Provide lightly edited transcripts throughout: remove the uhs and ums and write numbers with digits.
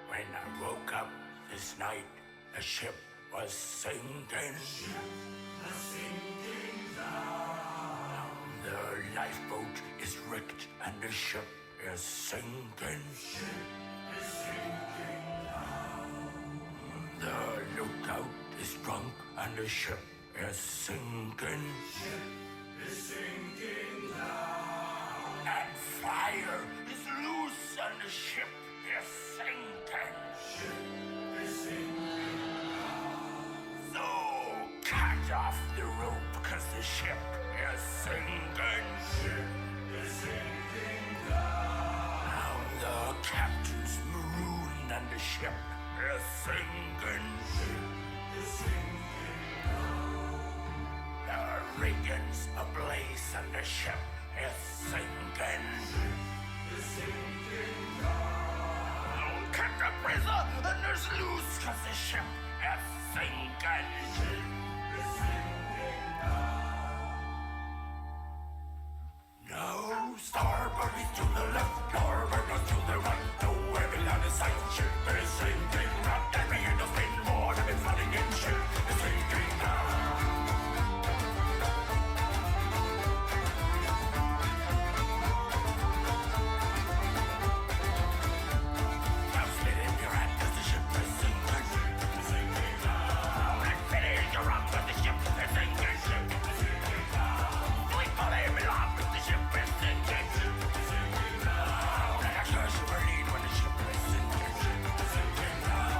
When I woke up this night, the ship was sinking. The lifeboat is wrecked and the ship is sinking. The lookout is drunk and the ship is sinking. And fire is loose and the ship is sinking. So cut off the rope, cause the ship is sinking. Now the captain's marooned and the ship is sinking. The rigging's ablaze and the ship is sinking. Cut the prison and there's loose, cause the ship is sinking. No, starboard is to the left, larboard is to the right. No, every line is sight, ship is sinking. Not every end of spin, water is flooding in, ship is sinking now. Now spit in your hand as the ship is sinking, ship is sinking now. And spit in your arm as the ship is sinking, ship is sinking now. Sleep on him and laugh as the ship is sinking, ship is sinking now. And I curse you for lead when the ship is sinking, ship is sinking now.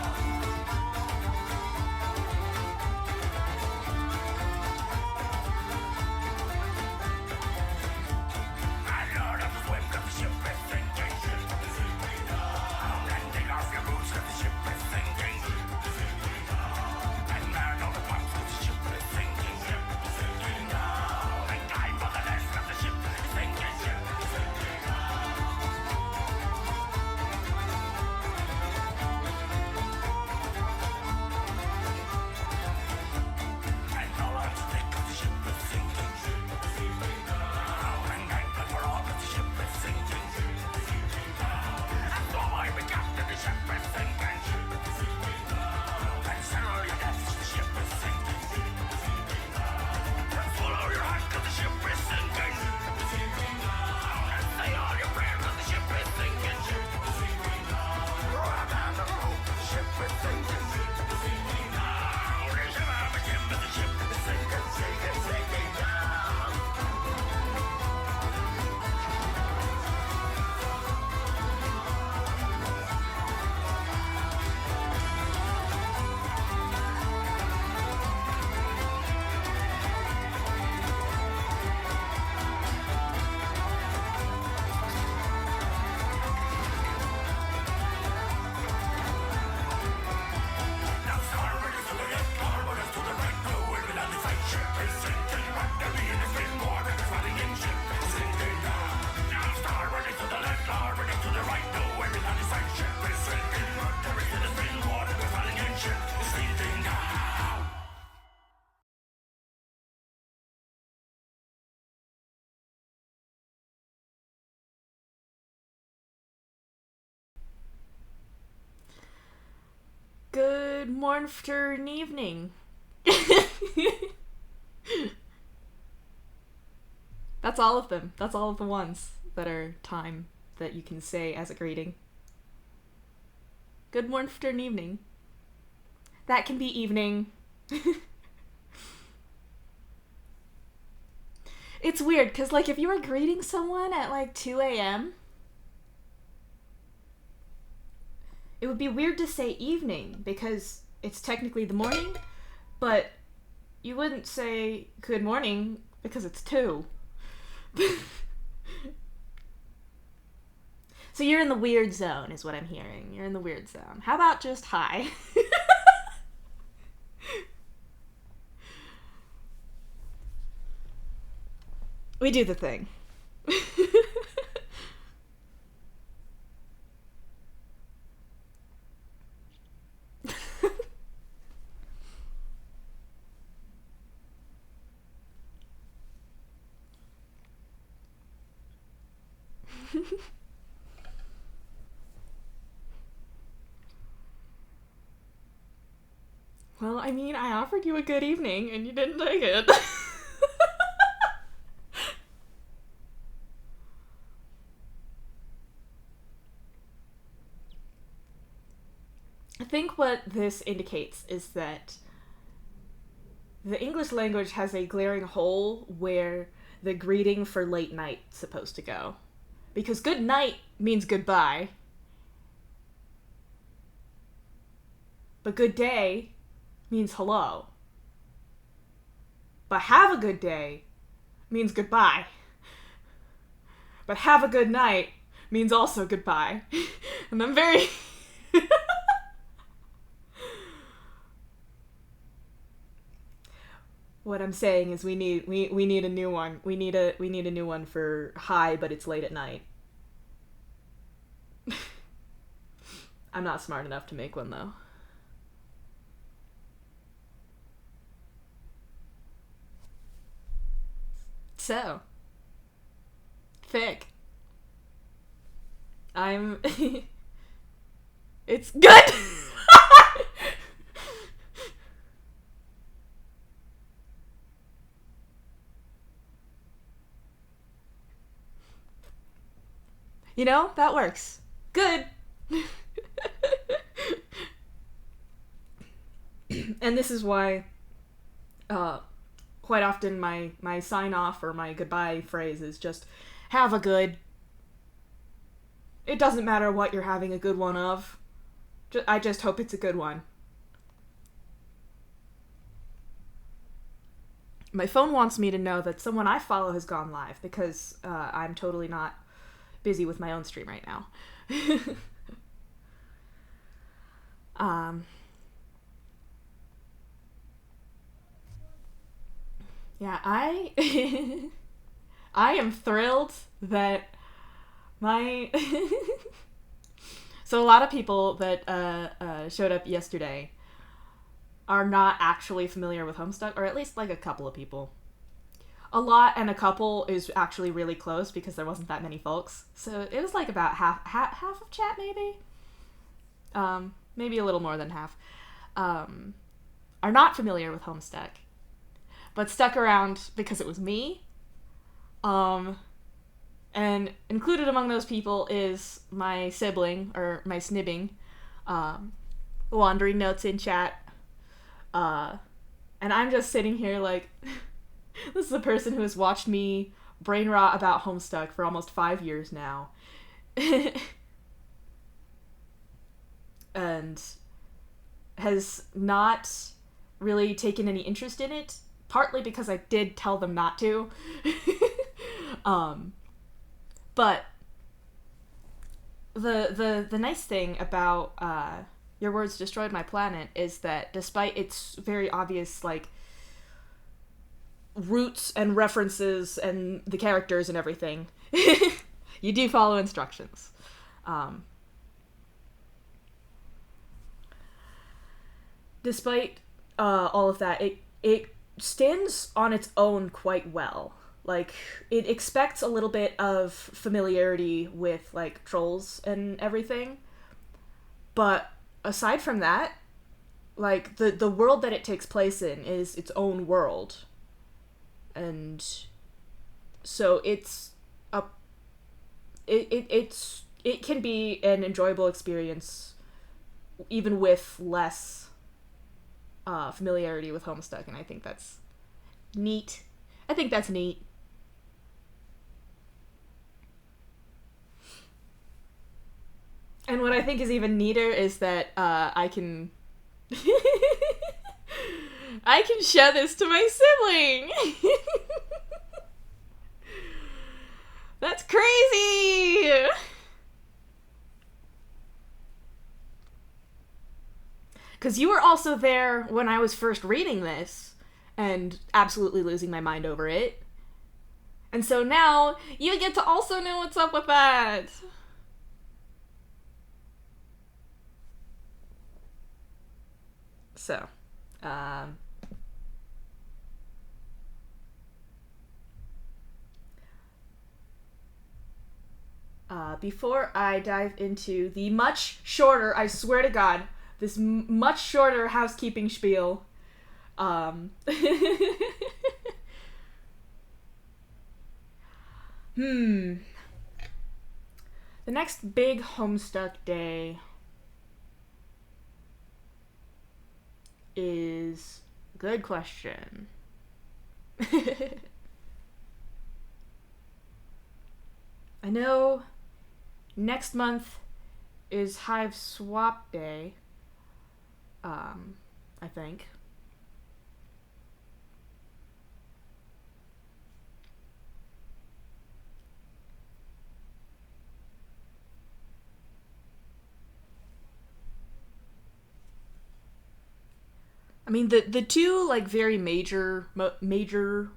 I learned how to swim 'cause the ship is sinking, ship is sinking now. And take off your boots 'cause the ship is sinking, ship is sinking now. And man all the pumps 'cause the ship is sinking, ship is sinking now. And time for the rest 'cause the ship is sinking, ship is sinking now. And all on stick 'cause the ship is sinking, ship is sinking now. And anchor for all 'cause the ship is sinking, ship is sinking now. And so I be captain, the ship is sinking, ship is sinking now. And settle your debts, the ship is sinking, ship is sinking now. And swallow your heart 'cause the ship is sinking, ship is sinking now. And say all your prayers 'cause the ship is sinking, ship is sinking now. Roll down the rope, the ship is sinking, ship is sinking now. There's a man with him, but the ship is sinking, sinking, sinking now. Now starboard is to the left, larboard is to the right. No, every line is sight, ship is sinking. Not every end is spin, water is flooding in, ship is sinking now. Now starboard is to the left, larboard is to the right. No, every line is sight, ship is sinking. Not every end is spin, water is flooding in, ship is sinking now. Good morning, evening. That's all of them. That's all of the ones that are time that you can say as a greeting. Good morning, evening. That can be evening. It's weird, because, like, if you were greeting someone at, like, 2 a.m., it would be weird to say evening, because it's technically the morning, but you wouldn't say good morning, because it's 2. So you're in the weird zone, is what I'm hearing. You're in the weird zone. How about just hi? We do the thing. Well, I mean, I offered you a good evening and you didn't take it. I think what this indicates is that the English language has a glaring hole where the greeting for late night is supposed to go. Because good night means goodbye. But good day means hello. But have a good day means goodbye. But have a good night means also goodbye. And I'm very... What I'm saying is we need a new one. We need a new one for hi, but it's late at night. I'm not smart enough to make one though. So, fic. I'm... It's good! You know, that works. Good! And this is why, quite often my sign-off or my goodbye phrase is just, have a good. It doesn't matter what you're having a good one of. I just hope it's a good one. My phone wants me to know that someone I follow has gone live because I'm totally not busy with my own stream right now. Yeah, I am thrilled that my so a lot of people that showed up yesterday are not actually familiar with Homestuck, or at least like a couple of people. A lot and a couple is actually really close because there wasn't that many folks. So it was like about half of chat, maybe. Maybe a little more than half. Are not familiar with Homestuck, but stuck around because it was me. And included among those people is my sibling, or my snibbing, wandering notes in chat. And I'm just sitting here like, this is a person who has watched me brain rot about Homestuck for almost 5 years now. And has not really taken any interest in it, partly because I did tell them not to. But the nice thing about Your Words Destroyed My Planet is that despite its very obvious, like, roots and references and the characters and everything, you do follow instructions. Despite all of that, it stands on its own quite well. Like, it expects a little bit of familiarity with, like, trolls and everything. But aside from that, like, the world that it takes place in is its own world. And so it can be an enjoyable experience even with less familiarity with Homestuck, and I think that's neat. And what I think is even neater is that I can I can show this to my sibling. That's crazy. Because you were also there when I was first reading this and absolutely losing my mind over it. And so now you get to also know what's up with that. So, before I dive into the much shorter, I swear to God, this much shorter housekeeping spiel, the next big Homestuck day is good question. I know next month is Hive Swap Day. I think. I mean, the two, like, very major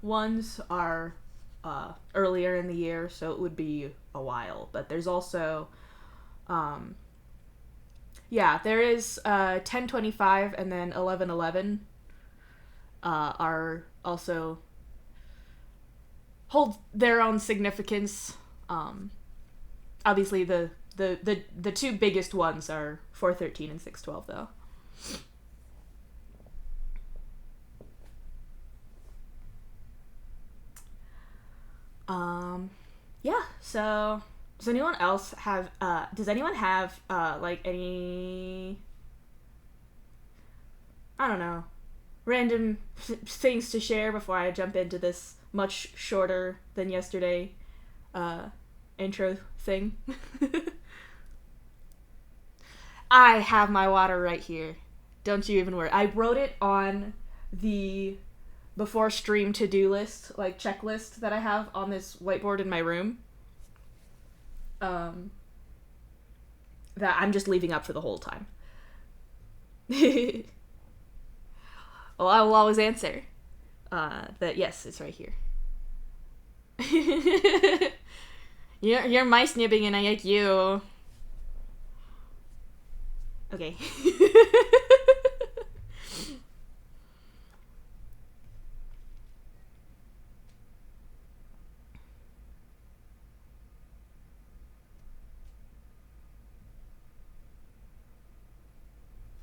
ones are earlier in the year, so it would be a while. But there's also, there is 10/25 and then 11/11 are also hold their own significance. Obviously, the two biggest ones are 413 and 612, though. Yeah, so does anyone have like any, I don't know, random things to share before I jump into this much shorter than yesterday intro thing? I have my water right here. Don't you even worry. I wrote it on the before stream to-do list, like checklist that I have on this whiteboard in my room. That I'm just leaving up for the whole time. Well, I will always answer that yes, it's right here. You're my snibbing and I like you. Okay.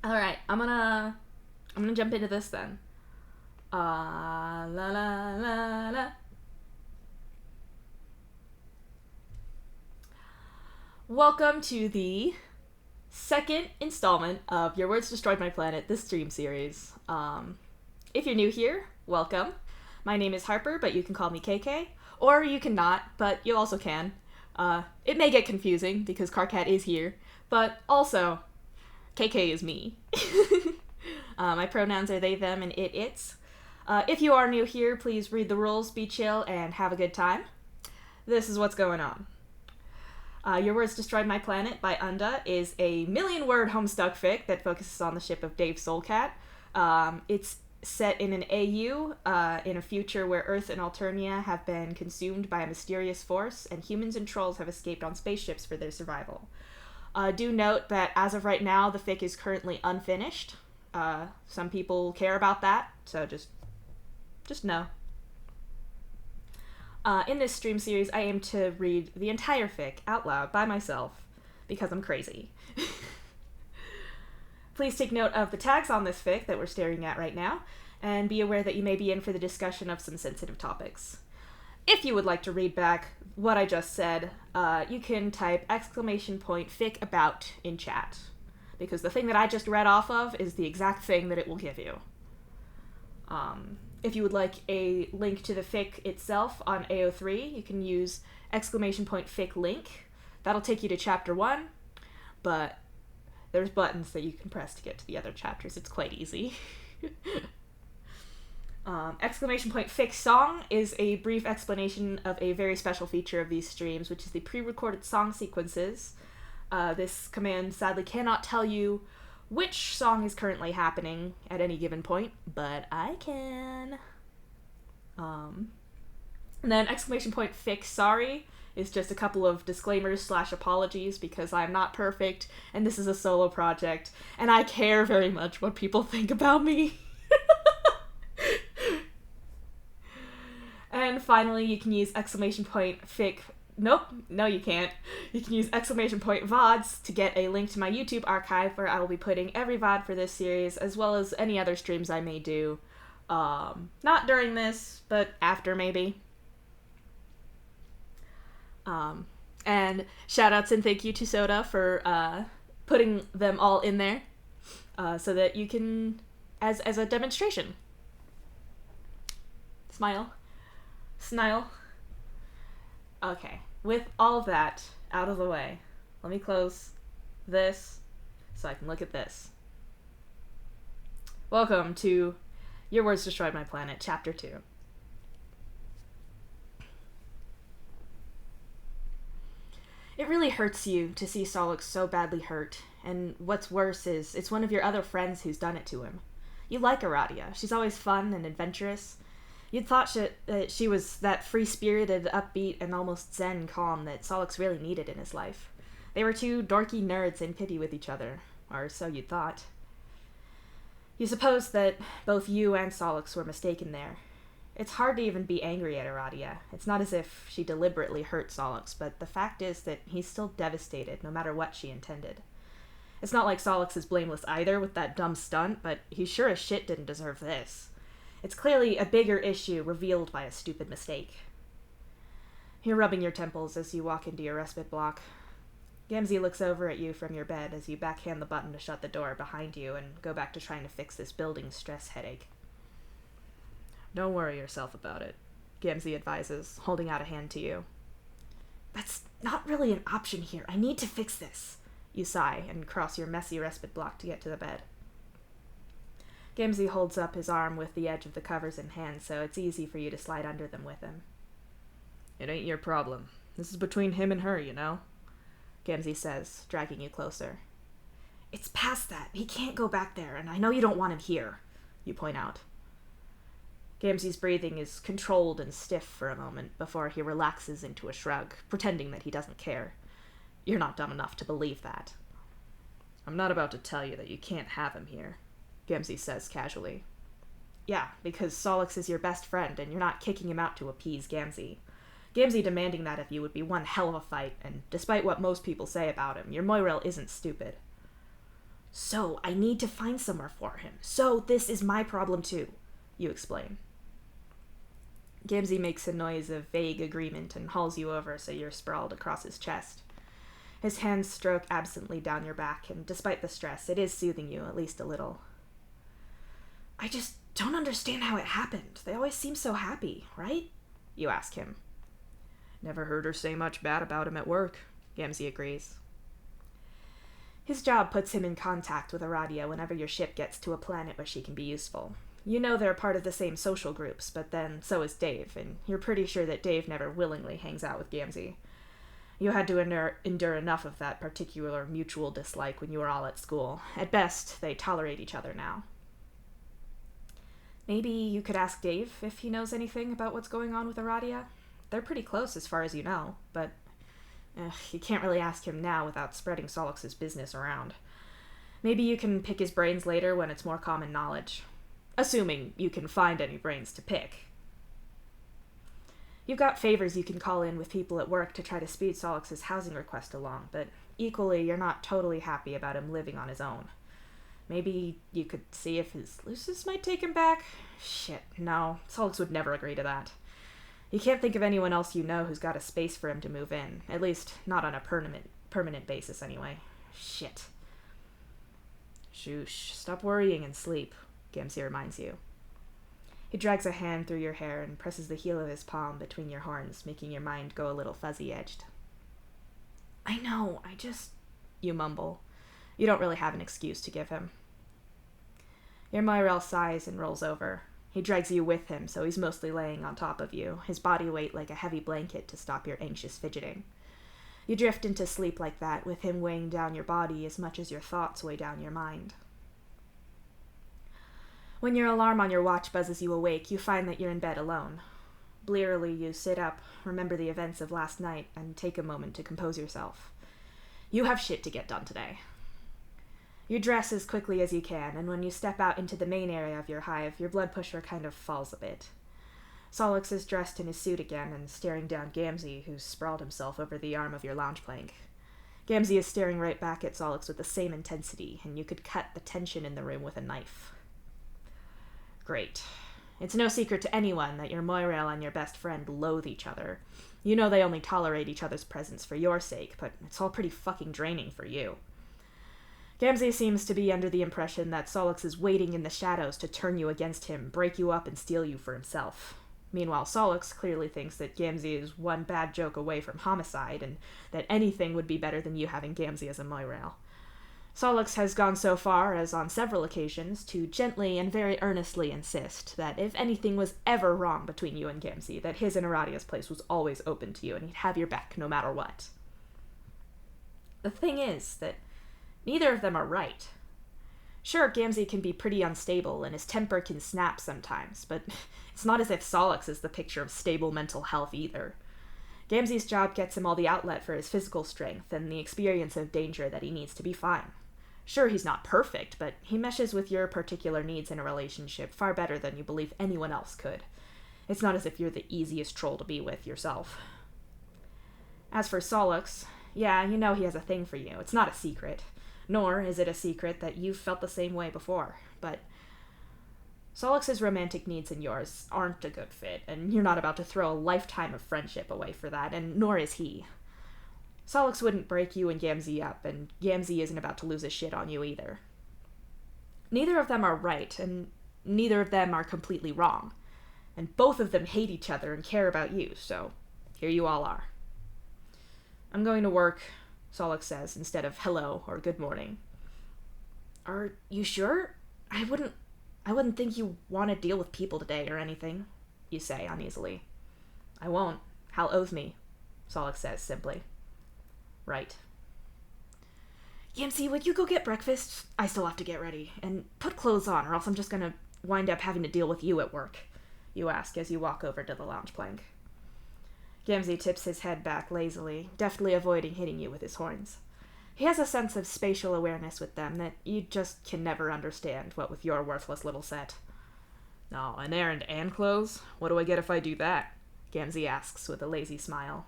Alright, I'm gonna jump into this then. La la la la. Welcome to the second installment of Your Words Destroyed My Planet, this stream series. If you're new here, welcome. My name is Harper, but you can call me KK. Or you can not, but you also can. It may get confusing because Carcat is here, but also, KK is me. My pronouns are they, them, and it, its. If you are new here, please read the rules, be chill, and have a good time. This is what's going on. Your Words Destroyed My Planet by Unda is a million-word Homestuck fic that focuses on the ship of Dave Soulcat. It's set in an AU in a future where Earth and Alternia have been consumed by a mysterious force, and humans and trolls have escaped on spaceships for their survival. Do note that as of right now, the fic is currently unfinished. Some people care about that, so just know. In this stream series, I aim to read the entire fic out loud by myself, because I'm crazy. Please take note of the tags on this fic that we're staring at right now, and be aware that you may be in for the discussion of some sensitive topics. If you would like to read back what I just said, you can type !fic about in chat, because the thing that I just read off of is the exact thing that it will give you. If you would like a link to the fic itself on AO3, you can use !fic link. That'll take you to chapter 1, but there's buttons that you can press to get to the other chapters. It's quite easy. !fic song is a brief explanation of a very special feature of these streams, which is the pre-recorded song sequences. This command sadly cannot tell you which song is currently happening at any given point, but I can. And then !fic sorry is just a couple of disclaimers / apologies because I'm not perfect, and this is a solo project, and I care very much what people think about me. And finally, you can use !fic. Nope, no you can't. You can use !VODs to get a link to my YouTube archive where I will be putting every VOD for this series, as well as any other streams I may do. Not during this, but after maybe. And shoutouts and thank you to Soda for putting them all in there so that you can, as a demonstration. Smile. Snile. Okay, with all of that out of the way, let me close this so I can look at this. Welcome to Your Words Destroyed My Planet, Chapter 2. It really hurts you to see Solix so badly hurt, and what's worse is it's one of your other friends who's done it to him. You like Aradia. She's always fun and adventurous. You'd thought she was that free-spirited, upbeat, and almost zen calm that Solix really needed in his life. They were two dorky nerds in pity with each other, or so you'd thought. You suppose that both you and Solix were mistaken there. It's hard to even be angry at Aradia. It's not as if she deliberately hurt Solix, but the fact is that he's still devastated no matter what she intended. It's not like Solix is blameless either with that dumb stunt, but he sure as shit didn't deserve this. It's clearly a bigger issue revealed by a stupid mistake. You're rubbing your temples as you walk into your respite block. Gamzee looks over at you from your bed as you backhand the button to shut the door behind you and go back to trying to fix this building's stress headache. Don't worry yourself about it, Gamzee advises, holding out a hand to you. That's not really an option here. I need to fix this. You sigh and cross your messy respite block to get to the bed. Gamzee holds up his arm with the edge of the covers in hand, so it's easy for you to slide under them with him. It ain't your problem. This is between him and her, you know? Gamzee says, dragging you closer. It's past that. He can't go back there, and I know you don't want him here, you point out. Gamzee's breathing is controlled and stiff for a moment before he relaxes into a shrug, pretending that he doesn't care. You're not dumb enough to believe that. I'm not about to tell you that you can't have him here, Gamzee says casually. Yeah, because Solix is your best friend, and you're not kicking him out to appease Gamzee. Gamzee demanding that of you would be one hell of a fight, and despite what most people say about him, your Moirail isn't stupid. So, I need to find somewhere for him. So, this is my problem too, you explain. Gamzee makes a noise of vague agreement and hauls you over so you're sprawled across his chest. His hands stroke absently down your back, and despite the stress, it is soothing you at least a little. I just don't understand how it happened. They always seem so happy, right? You ask him. Never heard her say much bad about him at work, Gamzee agrees. His job puts him in contact with Aradia whenever your ship gets to a planet where she can be useful. You know they're part of the same social groups, but then so is Dave, and you're pretty sure that Dave never willingly hangs out with Gamzee. You had to endure enough of that particular mutual dislike when you were all at school. At best, they tolerate each other now. Maybe you could ask Dave if he knows anything about what's going on with Aradia? They're pretty close as far as you know, but you can't really ask him now without spreading Solix's business around. Maybe you can pick his brains later when it's more common knowledge. Assuming you can find any brains to pick. You've got favors you can call in with people at work to try to speed Solix's housing request along, but equally you're not totally happy about him living on his own. Maybe you could see if his Lucis might take him back? Shit, no. Solix would never agree to that. You can't think of anyone else you know who's got a space for him to move in. At least, not on a permanent basis, anyway. Shit. Shoosh, stop worrying and sleep, Gamzee reminds you. He drags a hand through your hair and presses the heel of his palm between your horns, making your mind go a little fuzzy-edged. I know, you mumble. You don't really have an excuse to give him. Your Moirail sighs and rolls over. He drags you with him, so he's mostly laying on top of you, his body weight like a heavy blanket to stop your anxious fidgeting. You drift into sleep like that, with him weighing down your body as much as your thoughts weigh down your mind. When your alarm on your watch buzzes you awake, you find that you're in bed alone. Blearily, you sit up, remember the events of last night, and take a moment to compose yourself. You have shit to get done today. You dress as quickly as you can, and when you step out into the main area of your hive, your blood pressure kind of falls a bit. Solix is dressed in his suit again and staring down Gamzee, who's sprawled himself over the arm of your lounge plank. Gamzee is staring right back at Solix with the same intensity, and you could cut the tension in the room with a knife. Great. It's no secret to anyone that your Moirail and your best friend loathe each other. You know they only tolerate each other's presence for your sake, but it's all pretty fucking draining for you. Gamzee seems to be under the impression that Solix is waiting in the shadows to turn you against him, break you up, and steal you for himself. Meanwhile, Solix clearly thinks that Gamzee is one bad joke away from homicide, and that anything would be better than you having Gamzee as a Moirail. Solix has gone so far as, on several occasions, to gently and very earnestly insist that if anything was ever wrong between you and Gamzee, that his and Aradia's place was always open to you, and he'd have your back no matter what. The thing is that neither of them are right. Sure, Gamzee can be pretty unstable, and his temper can snap sometimes, but it's not as if Solix is the picture of stable mental health either. Gamzee's job gets him all the outlet for his physical strength and the experience of danger that he needs to be fine. Sure, he's not perfect, but he meshes with your particular needs in a relationship far better than you believe anyone else could. It's not as if you're the easiest troll to be with yourself. As for Solix, yeah, you know he has a thing for you. It's not a secret. Nor is it a secret that you've felt the same way before. But Solix's romantic needs and yours aren't a good fit, and you're not about to throw a lifetime of friendship away for that, and nor is he. Solix wouldn't break you and Gamzee up, and Gamzee isn't about to lose his shit on you either. Neither of them are right, and neither of them are completely wrong. And both of them hate each other and care about you, so here you all are. I'm going to work, Solix says, instead of hello or good morning. Are you sure? I wouldn't think you want to deal with people today or anything, you say uneasily. I won't. Hal owes me, Solix says simply. Right. Yamsey, would you go get breakfast? I still have to get ready. And put clothes on, or else I'm just gonna wind up having to deal with you at work, you ask as you walk over to the lounge plank. Gamzee tips his head back lazily, deftly avoiding hitting you with his horns. He has a sense of spatial awareness with them that you just can never understand, what with your worthless little set. Oh, an errand and clothes? What do I get if I do that? Gamzee asks with a lazy smile.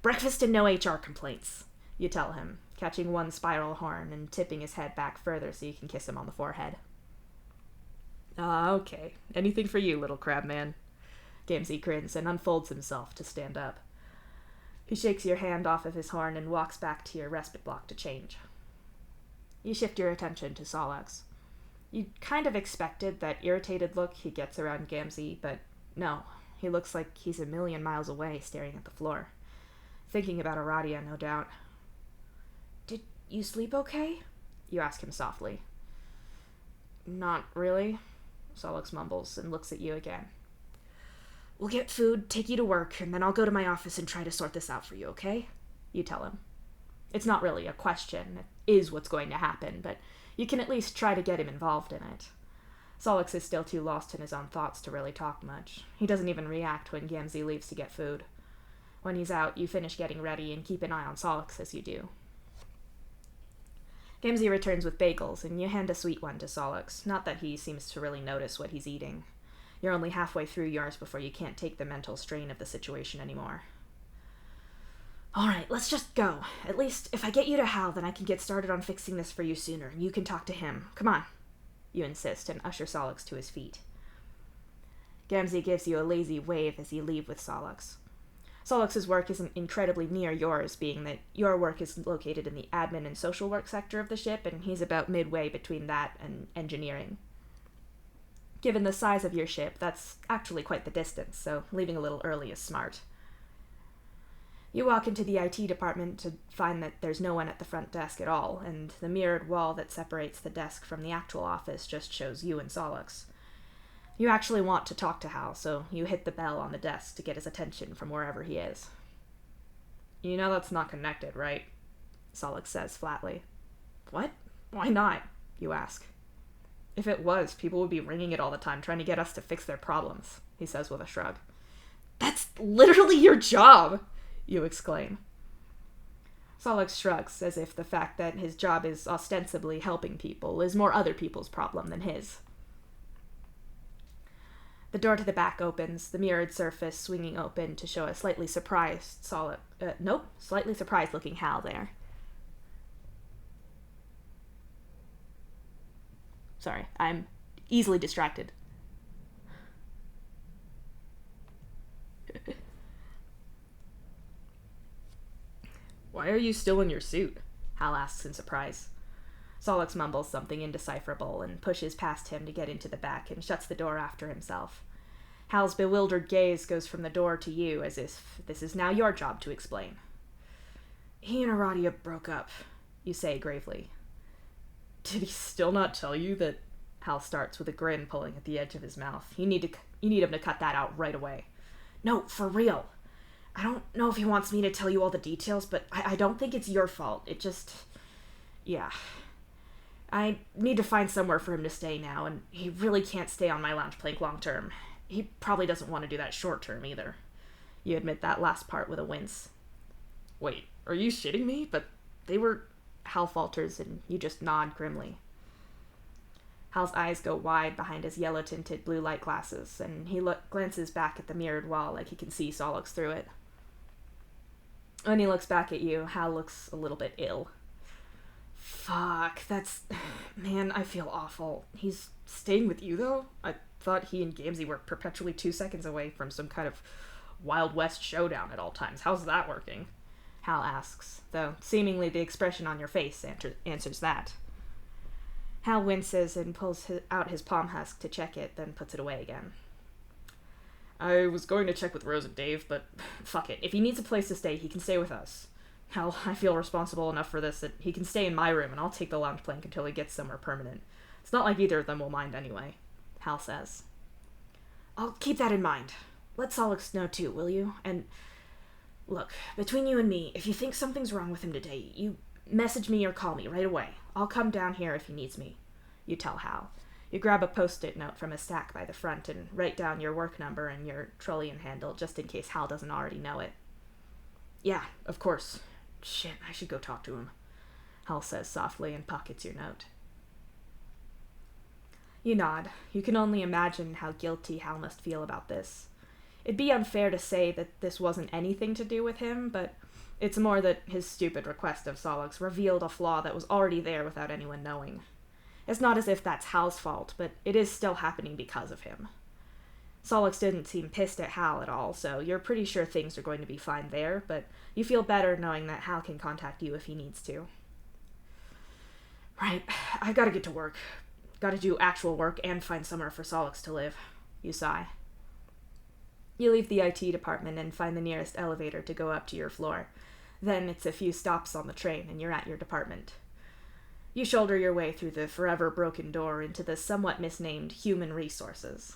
Breakfast and no HR complaints, you tell him, catching one spiral horn and tipping his head back further so you can kiss him on the forehead. Okay. Anything for you, little crab man. Gamzee grins and unfolds himself to stand up. He shakes your hand off of his horn and walks back to your respite block to change. You shift your attention to Solix. You kind of expected that irritated look he gets around Gamzee, but no, he looks like he's a million miles away staring at the floor. Thinking about Aradia, no doubt. Did you sleep okay? You ask him softly. Not really, Solix mumbles and looks at you again. We'll get food, take you to work, and then I'll go to my office and try to sort this out for you, okay? You tell him. It's not really a question, it is what's going to happen, but you can at least try to get him involved in it. Solix is still too lost in his own thoughts to really talk much. He doesn't even react when Gamzee leaves to get food. When he's out, you finish getting ready and keep an eye on Solix as you do. Gamzee returns with bagels, and you hand a sweet one to Solix, not that he seems to really notice what he's eating. You're only halfway through yours before you can't take the mental strain of the situation anymore. Alright, let's just go. At least, if I get you to Hal, then I can get started on fixing this for you sooner, and you can talk to him. Come on, you insist, and usher Solix to his feet. Gamzee gives you a lazy wave as you leave with Solix. Solix's work isn't incredibly near yours, being that your work is located in the admin and social work sector of the ship, and he's about midway between that and engineering. Given the size of your ship, that's actually quite the distance, so leaving a little early is smart. You walk into the IT department to find that there's no one at the front desk at all, and the mirrored wall that separates the desk from the actual office just shows you and Solix. You actually want to talk to Hal, so you hit the bell on the desk to get his attention from wherever he is. You know that's not connected, right? Solix says flatly. What? Why not? You ask. If it was, people would be ringing it all the time trying to get us to fix their problems, he says with a shrug. That's literally your job, you exclaim. Solix shrugs, as if the fact that his job is ostensibly helping people is more other people's problem than his. The door to the back opens, the mirrored surface swinging open to show a slightly surprised slightly surprised looking Hal there. Sorry, I'm easily distracted. Why are you still in your suit? Hal asks in surprise. Solix mumbles something indecipherable and pushes past him to get into the back and shuts the door after himself. Hal's bewildered gaze goes from the door to you as if this is now your job to explain. He and Aradia broke up, you say gravely. Did he still not tell you that? Hal starts with a grin pulling at the edge of his mouth. You need him to cut that out right away. No, for real. I don't know if he wants me to tell you all the details, but I don't think it's your fault. It just... yeah. I need to find somewhere for him to stay now, and he really can't stay on my lounge plank long term. He probably doesn't want to do that short term either. You admit that last part with a wince. Wait, are you shitting me? But they were... Hal falters, and you just nod grimly. Hal's eyes go wide behind his yellow-tinted blue light glasses, and he glances back at the mirrored wall like he can see Solix through it. When he looks back at you, Hal looks a little bit ill. Fuck, that's... Man, I feel awful. He's staying with you, though? I thought he and Gamzee were perpetually 2 seconds away from some kind of Wild West showdown at all times. How's that working? Hal asks, though seemingly the expression on your face answers that. Hal winces and pulls out his palm husk to check it, then puts it away again. I was going to check with Rose and Dave, but fuck it. If he needs a place to stay, he can stay with us. Hell, I feel responsible enough for this that he can stay in my room and I'll take the lounge plank until he gets somewhere permanent. It's not like either of them will mind anyway, Hal says. I'll keep that in mind. Let Solix know too, will you? And look, between you and me, if you think something's wrong with him today, you message me or call me right away. I'll come down here if he needs me, you tell Hal. You grab a post-it note from a stack by the front and write down your work number and your Trullian handle just in case Hal doesn't already know it. Yeah, of course. Shit, I should go talk to him, Hal says softly and pockets your note. You nod. You can only imagine how guilty Hal must feel about this. It'd be unfair to say that this wasn't anything to do with him, but it's more that his stupid request of Solix revealed a flaw that was already there without anyone knowing. It's not as if that's Hal's fault, but it is still happening because of him. Solix didn't seem pissed at Hal at all, so you're pretty sure things are going to be fine there, but you feel better knowing that Hal can contact you if he needs to. Right, I gotta get to work. Gotta do actual work and find somewhere for Solix to live. You sigh. You leave the IT department and find the nearest elevator to go up to your floor. Then it's a few stops on the train and you're at your department. You shoulder your way through the forever broken door into the somewhat misnamed Human Resources.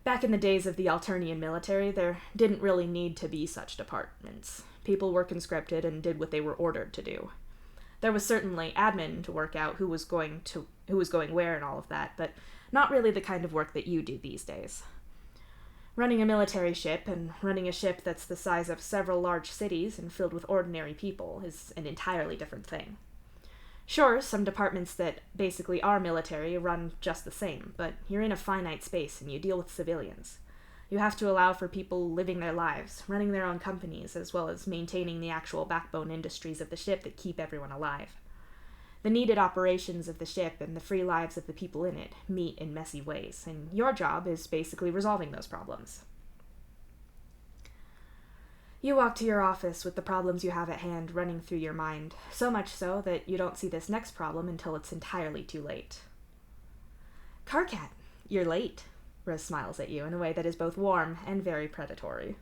Back in the days of the Alternian military, there didn't really need to be such departments. People were conscripted and did what they were ordered to do. There was certainly admin to work out who was going where and all of that, but not really the kind of work that you do these days. Running a military ship, and running a ship that's the size of several large cities and filled with ordinary people, is an entirely different thing. Sure, some departments that basically are military run just the same, but you're in a finite space and you deal with civilians. You have to allow for people living their lives, running their own companies, as well as maintaining the actual backbone industries of the ship that keep everyone alive. The needed operations of the ship and the free lives of the people in it meet in messy ways, and your job is basically resolving those problems. You walk to your office with the problems you have at hand running through your mind, so much so that you don't see this next problem until it's entirely too late. Carcat, you're late, Rose smiles at you in a way that is both warm and very predatory.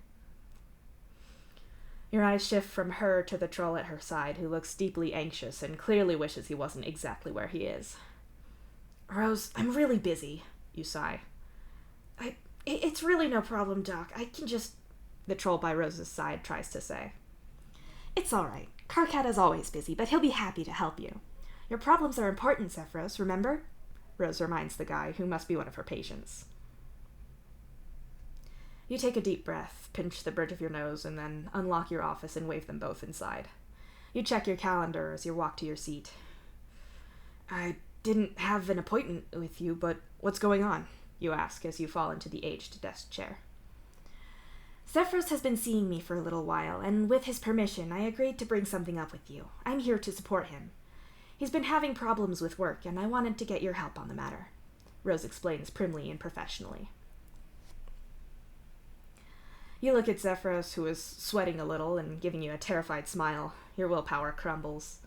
Your eyes shift from her to the troll at her side, who looks deeply anxious and clearly wishes he wasn't exactly where he is. Rose, I'm really busy, you sigh. It's really no problem, Doc. I can just... The troll by Rose's side tries to say. It's all right. Carcat is always busy, but he'll be happy to help you. Your problems are important, Zephyros, remember? Rose reminds the guy, who must be one of her patients. You take a deep breath, pinch the bridge of your nose, and then unlock your office and wave them both inside. You check your calendar as you walk to your seat. I didn't have an appointment with you, but what's going on? You ask as you fall into the aged desk chair. Zephyros has been seeing me for a little while, and with his permission, I agreed to bring something up with you. I'm here to support him. He's been having problems with work, and I wanted to get your help on the matter. Rose explains primly and professionally. You look at Zephyros, who is sweating a little and giving you a terrified smile. Your willpower crumbles.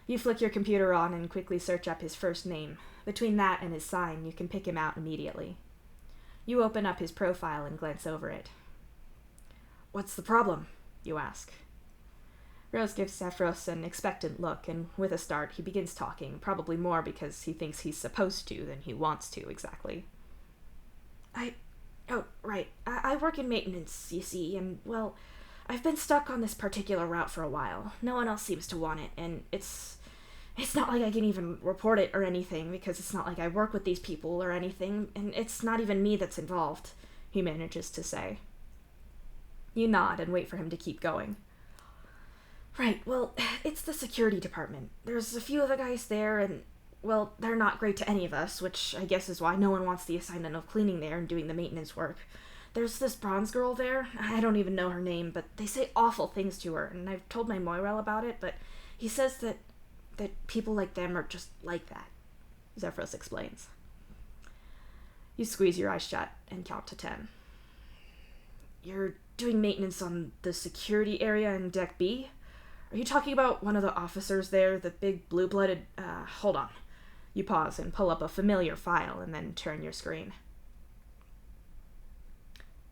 You flick your computer on and quickly search up his first name. Between that and his sign, you can pick him out immediately. You open up his profile and glance over it. What's the problem? You ask. Rose gives Zephyros an expectant look, and with a start, he begins talking, probably more because he thinks he's supposed to than he wants to, exactly. Oh, right. I work in maintenance, you see, and, well, I've been stuck on this particular route for a while. No one else seems to want it, and it's not like I can even report it or anything, because it's not like I work with these people or anything, and it's not even me that's involved, he manages to say. You nod and wait for him to keep going. Right, well, it's the security department. There's a few of the guys there, and, Well, they're not great to any of us, which I guess is why no one wants the assignment of cleaning there and doing the maintenance work. There's this bronze girl there. I don't even know her name, but they say awful things to her, and I've told my Moirel about it, but he says that people like them are just like that, Zephyros explains. You squeeze your eyes shut and count to 10. You're doing maintenance on the security area in Deck B? Are you talking about one of the officers there, the big blue-blooded... hold on. You pause and pull up a familiar file and then turn your screen.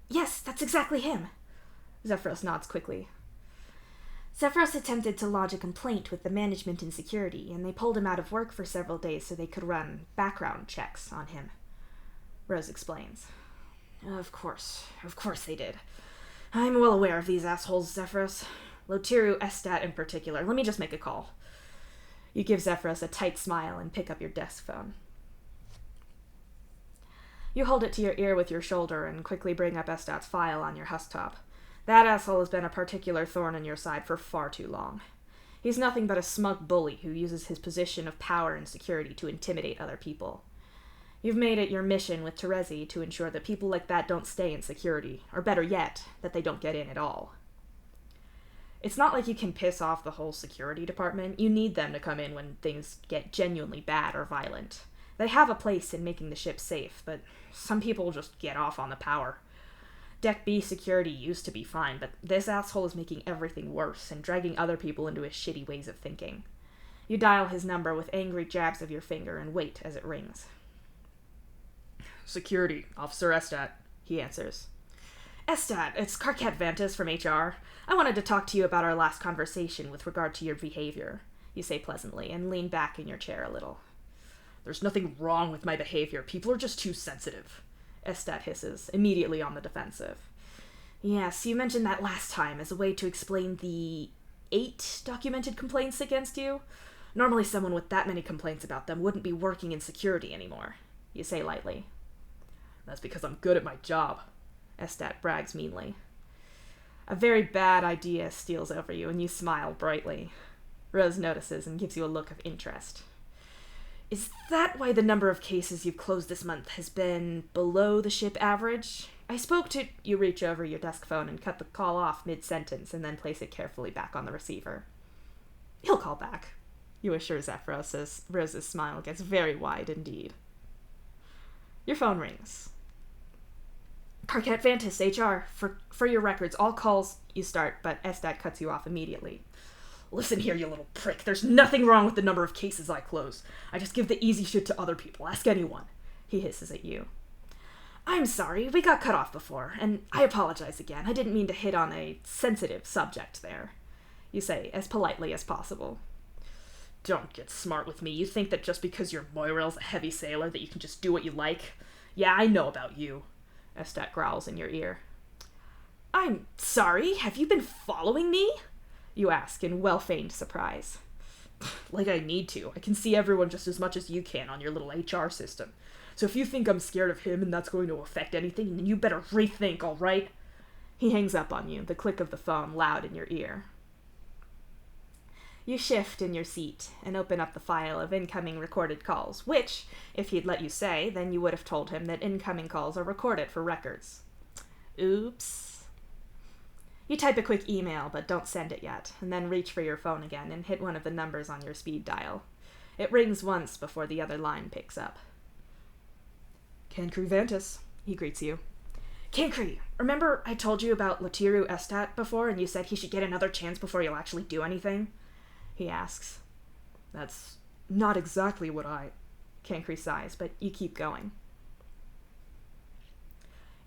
Yes, that's exactly him. Zephyros nods quickly. Zephyros attempted to lodge a complaint with the management and security, and they pulled him out of work for several days so they could run background checks on him. Rose explains. Of course they did. I'm well aware of these assholes, Zephyros. Lotiru Estat in particular. Let me just make a call. You give Zephyros a tight smile and pick up your desk phone. You hold it to your ear with your shoulder and quickly bring up Estat's file on your husktop. That asshole has been a particular thorn in your side for far too long. He's nothing but a smug bully who uses his position of power and security to intimidate other people. You've made it your mission with Terezi to ensure that people like that don't stay in security, or better yet, that they don't get in at all. It's not like you can piss off the whole security department. You need them to come in when things get genuinely bad or violent. They have a place in making the ship safe, but some people just get off on the power. Deck B security used to be fine, but this asshole is making everything worse and dragging other people into his shitty ways of thinking. You dial his number with angry jabs of your finger and wait as it rings. Security, Officer Estat, he answers. Estat, it's Karkat Vantas from HR. I wanted to talk to you about our last conversation with regard to your behavior, you say pleasantly, and lean back in your chair a little. There's nothing wrong with my behavior. People are just too sensitive, Estat hisses, immediately on the defensive. Yes, you mentioned that last time as a way to explain the 8 documented complaints against you. Normally someone with that many complaints about them wouldn't be working in security anymore, you say lightly. That's because I'm good at my job, Estat brags meanly. A very bad idea steals over you, and you smile brightly. Rose notices and gives you a look of interest. Is that why the number of cases you've closed this month has been below the ship average? I spoke to... You reach over your desk phone and cut the call off mid-sentence and then place it carefully back on the receiver. He'll call back, you assure Zephyros as Rose's smile gets very wide indeed. Your phone rings. Karkat Vantas, HR. For your records, all calls... You start, but Estat cuts you off immediately. Listen here, you little prick. There's nothing wrong with the number of cases I close. I just give the easy shit to other people. Ask anyone. He hisses at you. I'm sorry. We got cut off before, and I apologize again. I didn't mean to hit on a sensitive subject there, you say, as politely as possible. Don't get smart with me. You think that just because your Moirel's a heavy sailor that you can just do what you like? Yeah, I know about you. Estat growls in your ear. I'm sorry, have you been following me? You ask in well-feigned surprise. Like I need to. I can see everyone just as much as you can on your little HR system. So if you think I'm scared of him and that's going to affect anything, then you better rethink, alright? He hangs up on you, the click of the phone loud in your ear. You shift in your seat and open up the file of incoming recorded calls, which, if he'd let you say, then you would have told him that incoming calls are recorded for records. Oops. You type a quick email, but don't send it yet, and then reach for your phone again and hit one of the numbers on your speed dial. It rings once before the other line picks up. Cancri Vantas, he greets you. Cancri, remember I told you about Lotiru Estat before and you said he should get another chance before you'll actually do anything? He asks. That's not exactly what Cancri sighs, but you keep going.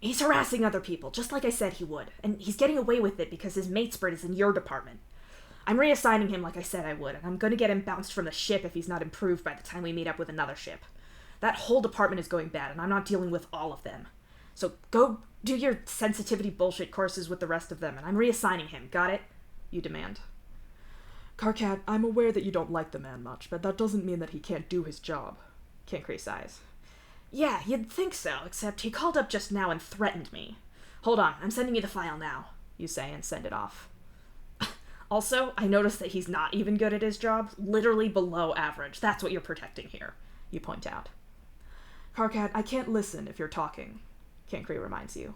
He's harassing other people, just like I said he would, and he's getting away with it because his mate spread is in your department. I'm reassigning him like I said I would, and I'm going to get him bounced from the ship if he's not improved by the time we meet up with another ship. That whole department is going bad, and I'm not dealing with all of them. So go do your sensitivity bullshit courses with the rest of them, and I'm reassigning him, got it? You demand. Karkat, I'm aware that you don't like the man much, but that doesn't mean that he can't do his job. Cancri sighs. Yeah, you'd think so, except he called up just now and threatened me. Hold on, I'm sending you the file now, you say and send it off. Also, I noticed that he's not even good at his job, literally below average. That's what you're protecting here, you point out. Karkat, I can't listen if you're talking, Cancri reminds you.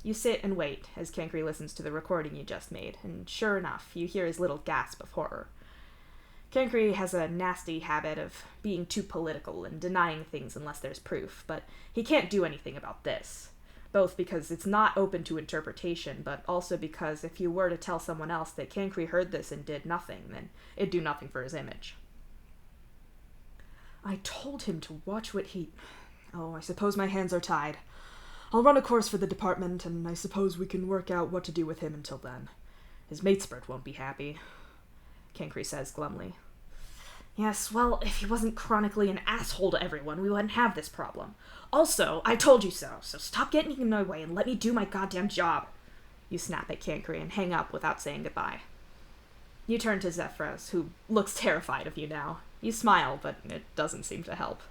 You sit and wait as Cancri listens to the recording you just made, and sure enough, you hear his little gasp of horror. Cancri has a nasty habit of being too political and denying things unless there's proof, but he can't do anything about this. Both because it's not open to interpretation, but also because if you were to tell someone else that Cancri heard this and did nothing, then it'd do nothing for his image. I told him to watch what he... Oh, I suppose my hands are tied. I'll run a course for the department, and I suppose we can work out what to do with him until then. His matespert won't be happy, Cancri says glumly. Yes, well, if he wasn't chronically an asshole to everyone, we wouldn't have this problem. Also, I told you so stop getting in my way and let me do my goddamn job. You snap at Cancri and hang up without saying goodbye. You turn to Zephyros, who looks terrified of you now. You smile, but it doesn't seem to help.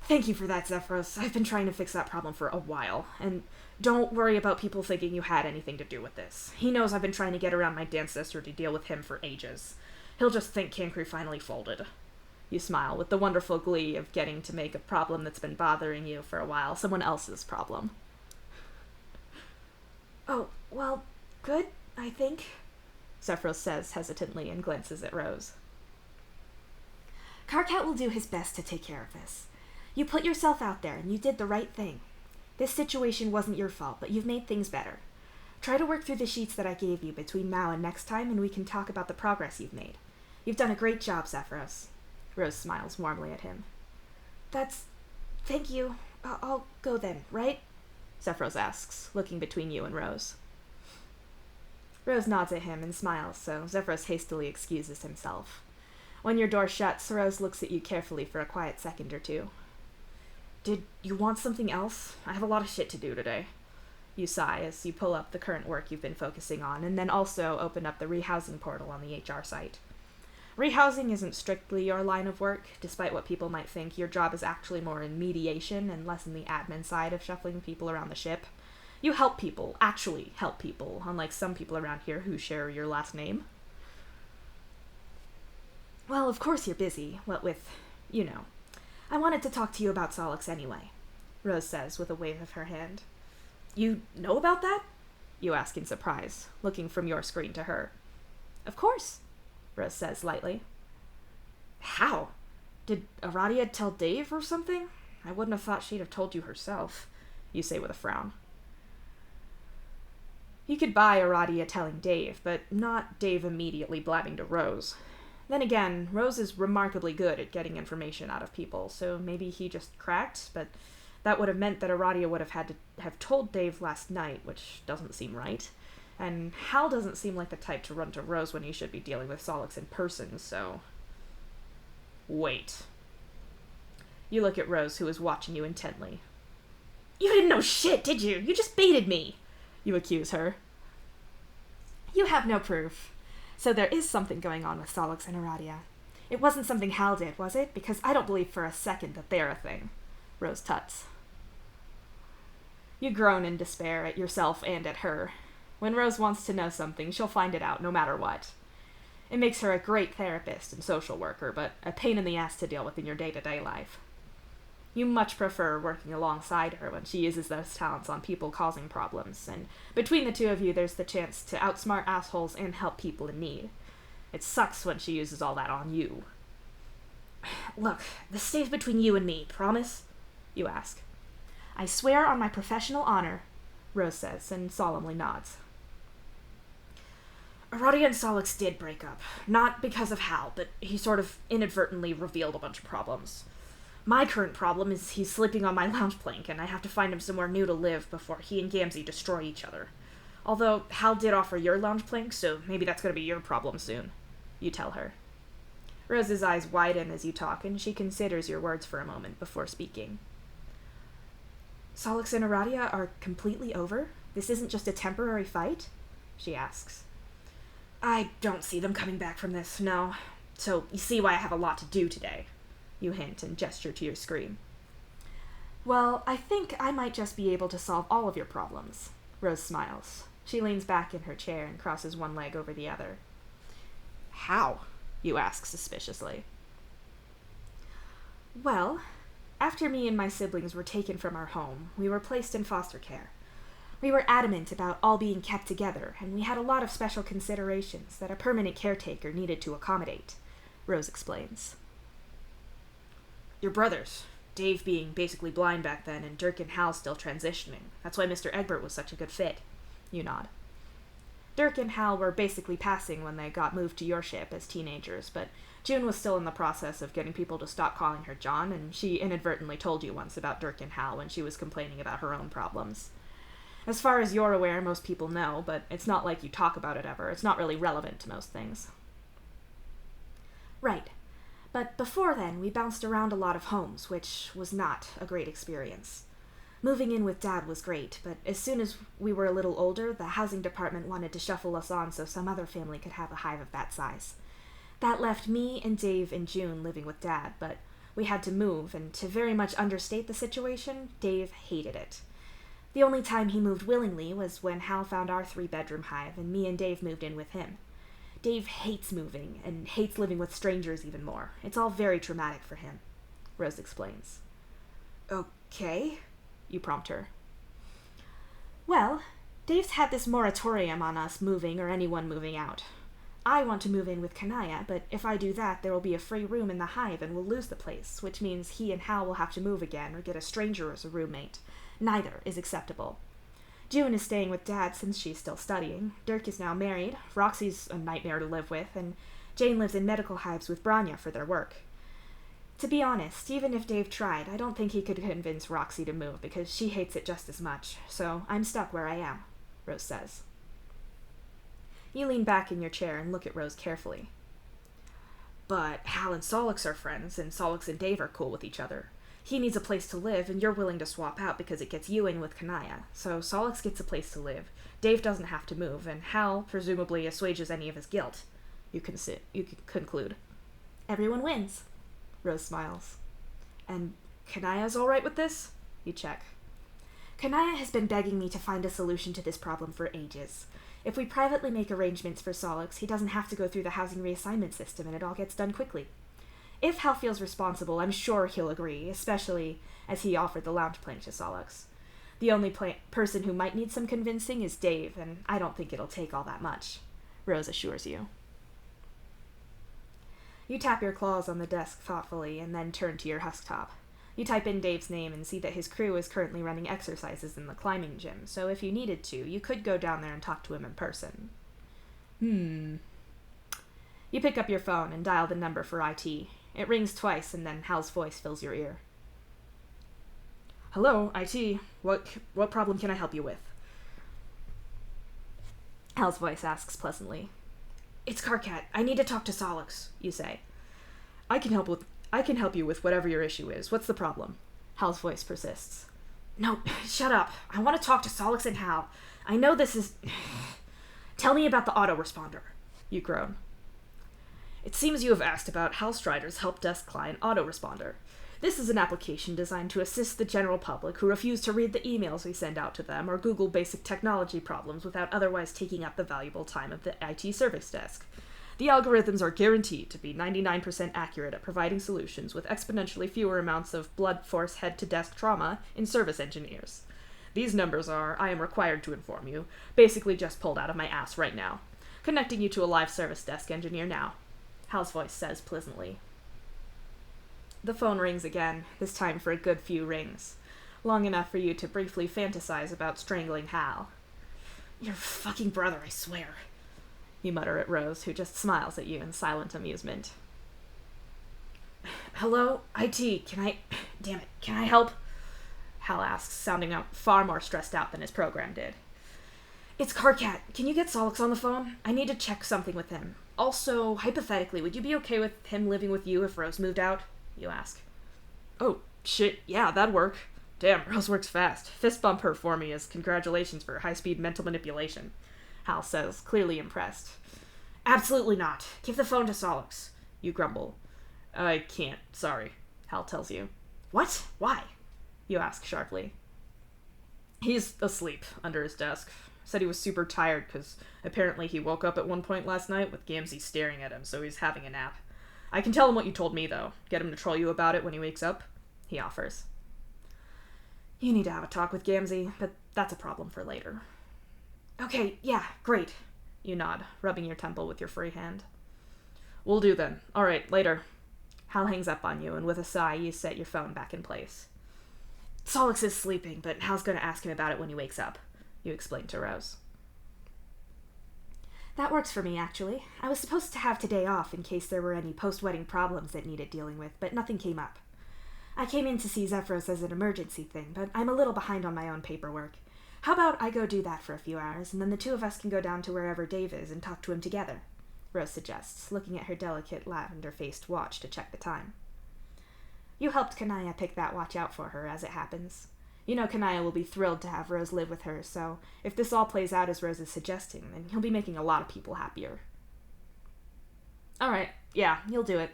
Thank you for that, Zephyros. I've been trying to fix that problem for a while, and don't worry about people thinking you had anything to do with this. He knows I've been trying to get around my ancestor to deal with him for ages. He'll just think Cancri finally folded. You smile with the wonderful glee of getting to make a problem that's been bothering you for a while someone else's problem. Oh, well, good, I think, Zephyros says hesitantly and glances at Rose. Karkat will do his best to take care of this. You put yourself out there, and you did the right thing. This situation wasn't your fault, but you've made things better. Try to work through the sheets that I gave you between now and next time, and we can talk about the progress you've made. You've done a great job, Zephyros. Rose smiles warmly at him. Thank you. I'll go then, right? Zephyros asks, looking between you and Rose. Rose nods at him and smiles, so Zephyros hastily excuses himself. When your door shuts, Rose looks at you carefully for a quiet second or two. Did you want something else? I have a lot of shit to do today. You sigh as you pull up the current work you've been focusing on, and then also open up the rehousing portal on the HR site. Rehousing isn't strictly your line of work. Despite what people might think, your job is actually more in mediation and less in the admin side of shuffling people around the ship. You help people, actually help people, unlike some people around here who share your last name. Well, of course you're busy, what with, you know. I wanted to talk to you about Solix anyway, Rose says with a wave of her hand. You know about that? You ask in surprise, looking from your screen to her. Of course, Rose says lightly. How? Did Aradia tell Dave or something? I wouldn't have thought she'd have told you herself, you say with a frown. You could buy Aradia telling Dave, but not Dave immediately blabbing to Rose. Then again, Rose is remarkably good at getting information out of people, so maybe he just cracked, but that would have meant that Aradia would have had to have told Dave last night, which doesn't seem right. And Hal doesn't seem like the type to run to Rose when he should be dealing with Solix in person, so... Wait. You look at Rose, who is watching you intently. You didn't know shit, did you? You just baited me, you accuse her. You have no proof. So there is something going on with Solix and Aradia. It wasn't something Hal did, was it? Because I don't believe for a second that they're a thing. Rose tuts. You groan in despair at yourself and at her. When Rose wants to know something, she'll find it out no matter what. It makes her a great therapist and social worker, but a pain in the ass to deal with in your day-to-day life. You much prefer working alongside her when she uses those talents on people causing problems, and between the two of you there's the chance to outsmart assholes and help people in need. It sucks when she uses all that on you. Look, this stays between you and me, promise? You ask. I swear on my professional honor, Rose says, and solemnly nods. Aradia and Solix did break up. Not because of Hal, but he sort of inadvertently revealed a bunch of problems. My current problem is he's sleeping on my lounge plank, and I have to find him somewhere new to live before he and Gamzee destroy each other. Although, Hal did offer your lounge plank, so maybe that's going to be your problem soon. You tell her. Rose's eyes widen as you talk, and she considers your words for a moment before speaking. Solix and Aradia are completely over? This isn't just a temporary fight? She asks. I don't see them coming back from this, no. So, you see why I have a lot to do today. You hint and gesture to your screen. Well, I think I might just be able to solve all of your problems. Rose smiles. She leans back in her chair and crosses one leg over the other. How? You ask suspiciously. Well, after me and my siblings were taken from our home, we were placed in foster care. We were adamant about all being kept together, and we had a lot of special considerations that a permanent caretaker needed to accommodate, Rose explains. Your brothers, Dave being basically blind back then and Dirk and Hal still transitioning. That's why Mr. Egbert was such a good fit. You nod. Dirk and Hal were basically passing when they got moved to your ship as teenagers, but June was still in the process of getting people to stop calling her John, and she inadvertently told you once about Dirk and Hal when she was complaining about her own problems. As far as you're aware, most people know, but it's not like you talk about it ever. It's not really relevant to most things. Right. But before then, we bounced around a lot of homes, which was not a great experience. Moving in with Dad was great, but as soon as we were a little older, the housing department wanted to shuffle us on so some other family could have a hive of that size. That left me and Dave and June living with Dad, but we had to move, and to very much understate the situation, Dave hated it. The only time he moved willingly was when Hal found our 3-bedroom hive, and me and Dave moved in with him. Dave hates moving, and hates living with strangers even more. It's all very traumatic for him, Rose explains. Okay, you prompt her. Well, Dave's had this moratorium on us moving or anyone moving out. I want to move in with Kanaya, but if I do that, there will be a free room in the hive and we'll lose the place, which means he and Hal will have to move again or get a stranger as a roommate. Neither is acceptable. June is staying with Dad since she's still studying. Dirk is now married. Roxy's a nightmare to live with, and Jane lives in medical hives with Branya for their work. To be honest, even if Dave tried, I don't think he could convince Roxy to move because she hates it just as much, so I'm stuck where I am, Rose says. You lean back in your chair and look at Rose carefully. But Hal and Solix are friends, and Solix and Dave are cool with each other. He needs a place to live, and you're willing to swap out because it gets you in with Kanaya. So Solix gets a place to live. Dave doesn't have to move, and Hal presumably assuages any of his guilt. You can conclude. Everyone wins. Rose smiles. And Kanaya's all right with this? You check. Kanaya has been begging me to find a solution to this problem for ages. If we privately make arrangements for Solix, he doesn't have to go through the housing reassignment system, and it all gets done quickly. If Hal feels responsible, I'm sure he'll agree, especially as he offered the lounge plank to Solix. The only person who might need some convincing is Dave, and I don't think it'll take all that much, Rose assures you. You tap your claws on the desk thoughtfully and then turn to your husktop. You type in Dave's name and see that his crew is currently running exercises in the climbing gym, so if you needed to, you could go down there and talk to him in person. You pick up your phone and dial the number for IT. It rings twice, and then Hal's voice fills your ear. Hello, IT. What problem can I help you with? Hal's voice asks pleasantly. It's Carcat. I need to talk to Solix, you say. I can help you with whatever your issue is. What's the problem? Hal's voice persists. No, shut up. I want to talk to Solix and Hal. I know this is... Tell me about the autoresponder, you groan. It seems you have asked about Hal Strider's help desk client autoresponder. This is an application designed to assist the general public who refuse to read the emails we send out to them or Google basic technology problems without otherwise taking up the valuable time of the IT service desk. The algorithms are guaranteed to be 99% accurate at providing solutions with exponentially fewer amounts of blunt force head-to-desk trauma in service engineers. These numbers are, I am required to inform you, basically just pulled out of my ass right now. Connecting you to a live service desk engineer now, Hal's voice says pleasantly. The phone rings again, this time for a good few rings. Long enough for you to briefly fantasize about strangling Hal. Your fucking brother, I swear, you mutter at Rose, who just smiles at you in silent amusement. Hello, IT, can I help? Hal asks, sounding far more stressed out than his program did. It's Carcat. Can you get Solix on the phone? I need to check something with him. Also, hypothetically, would you be okay with him living with you if Rose moved out? You ask. Oh, shit, yeah, that'd work. Damn, Rose works fast. Fist bump her for me as congratulations for high-speed mental manipulation, Hal says, clearly impressed. Absolutely not. Give the phone to Solix, you grumble. I can't, sorry, Hal tells you. What? Why? You ask sharply. He's asleep under his desk. Said he was super tired because apparently he woke up at one point last night with Gamzee staring at him, so he's having a nap. I can tell him what you told me, though. Get him to troll you about it when he wakes up, he offers. You need to have a talk with Gamzee, but that's a problem for later. Okay, yeah, great. You nod, rubbing your temple with your free hand. Will do then. Alright, later. Hal hangs up on you, and with a sigh, you set your phone back in place. Solix is sleeping, but Hal's going to ask him about it when he wakes up, you explain to Rose. That works for me, actually. I was supposed to have today off in case there were any post-wedding problems that needed dealing with, but nothing came up. I came in to see Zephyros as an emergency thing, but I'm a little behind on my own paperwork. How about I go do that for a few hours, and then the two of us can go down to wherever Dave is and talk to him together, Rose suggests, looking at her delicate, lavender-faced watch to check the time. You helped Kanaya pick that watch out for her, as it happens. You know Kanaya will be thrilled to have Rose live with her, so if this all plays out as Rose is suggesting, then he'll be making a lot of people happier. Alright, yeah, you'll do it.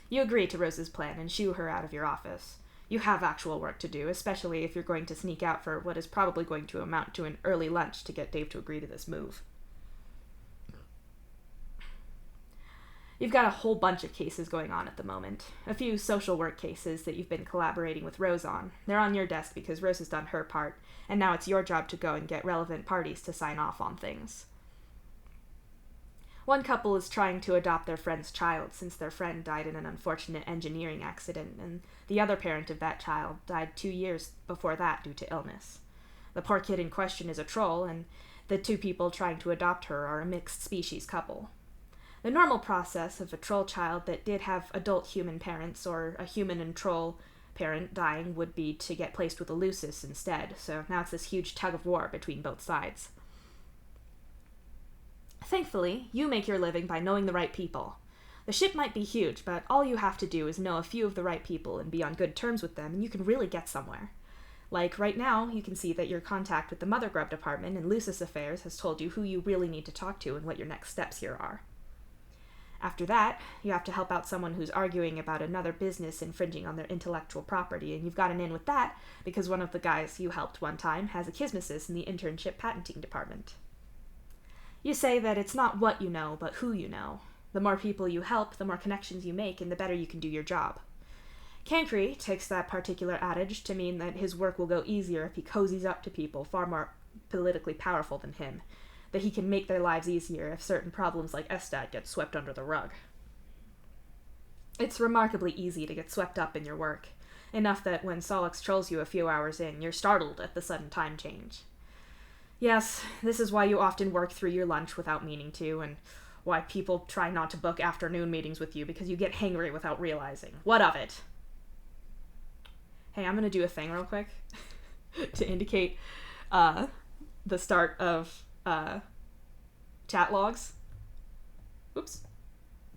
You agree to Rose's plan and shoo her out of your office. You have actual work to do, especially if you're going to sneak out for what is probably going to amount to an early lunch to get Dave to agree to this move. You've got a whole bunch of cases going on at the moment. A few social work cases that you've been collaborating with Rose on. They're on your desk because Rose has done her part, and now it's your job to go and get relevant parties to sign off on things. One couple is trying to adopt their friend's child since their friend died in an unfortunate engineering accident, and the other parent of that child died 2 years before that due to illness. The poor kid in question is a troll, and the two people trying to adopt her are a mixed species couple. The normal process of a troll child that did have adult human parents or a human and troll parent dying would be to get placed with a Lucis instead, so now it's this huge tug of war between both sides. Thankfully, you make your living by knowing the right people. The ship might be huge, but all you have to do is know a few of the right people and be on good terms with them, and you can really get somewhere. Like, right now, you can see that your contact with the Mother Grub department and Lucis Affairs has told you who you really need to talk to and what your next steps here are. After that, you have to help out someone who's arguing about another business infringing on their intellectual property, and you've gotten in with that because one of the guys you helped one time has a kismesis in the internship patenting department. You say that it's not what you know, but who you know. The more people you help, the more connections you make, and the better you can do your job. Cancri takes that particular adage to mean that his work will go easier if he cozies up to people far more politically powerful than him, that he can make their lives easier if certain problems like Estat get swept under the rug. It's remarkably easy to get swept up in your work, enough that when Solix trolls you a few hours in, you're startled at the sudden time change. Yes, this is why you often work through your lunch without meaning to, and why people try not to book afternoon meetings with you because you get hangry without realizing. What of it? Hey, I'm gonna do a thing real quick to indicate the start of chat logs. Oops.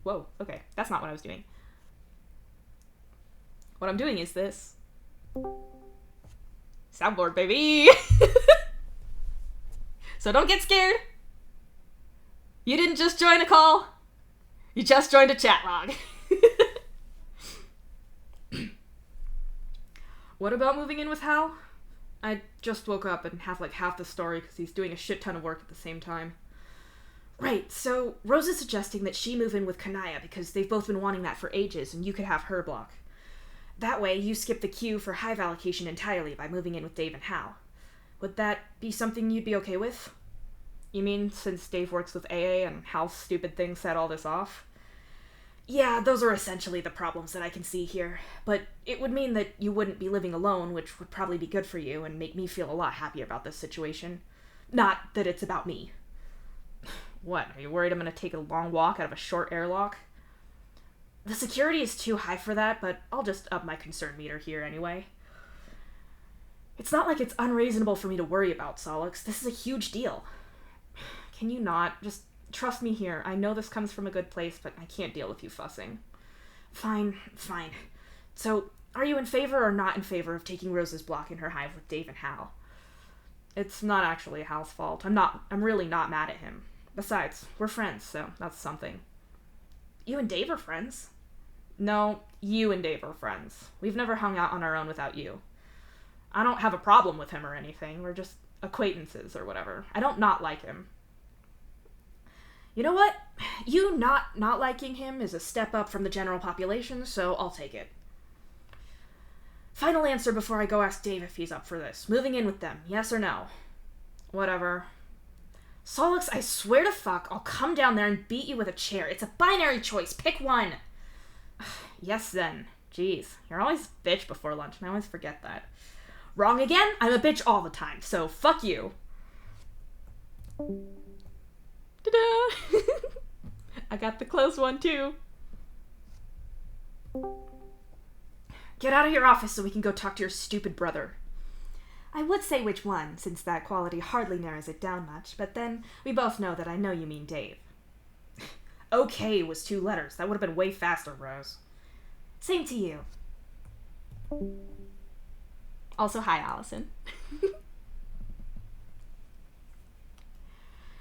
Whoa, okay. That's not what I was doing. What I'm doing is this. Soundboard, baby! So don't get scared. You didn't just join a call. You just joined a chat log. What about moving in with Hal? I just woke up and have like half the story because he's doing a shit ton of work at the same time. Right, so Rose is suggesting that she move in with Kanaya because they've both been wanting that for ages and you could have her block. That way, you skip the queue for hive allocation entirely by moving in with Dave and Hal. Would that be something you'd be okay with? You mean since Dave works with AA and Hal's stupid thing set all this off? Yeah, those are essentially the problems that I can see here. But it would mean that you wouldn't be living alone, which would probably be good for you and make me feel a lot happier about this situation. Not that it's about me. What, are you worried I'm gonna take a long walk out of a short airlock? The security is too high for that, but I'll just up my concern meter here anyway. It's not like it's unreasonable for me to worry about, Solix. This is a huge deal. Can you not? Just trust me here. I know this comes from a good place, but I can't deal with you fussing. Fine. So, are you in favor or not in favor of taking Rose's block in her hive with Dave and Hal? It's not actually Hal's fault. I'm really not mad at him. Besides, we're friends, so that's something. You and Dave are friends? No, you and Dave are friends. We've never hung out on our own without you. I don't have a problem with him or anything. We're just acquaintances or whatever. I don't not like him. You know what? You not liking him is a step up from the general population, so I'll take it. Final answer before I go ask Dave if he's up for this. Moving in with them, yes or no? Whatever. Solix, I swear to fuck, I'll come down there and beat you with a chair. It's a binary choice. Pick one. Yes, then. Jeez, you're always a bitch before lunch, and I always forget that. Wrong again? I'm a bitch all the time, so fuck you. Ta-da! I got the close one, too. Get out of your office so we can go talk to your stupid brother. I would say which one, since that quality hardly narrows it down much, but then we both know that I know you mean Dave. Okay was 2 letters. That would have been way faster, Rose. Same to you. Also, hi, Allison.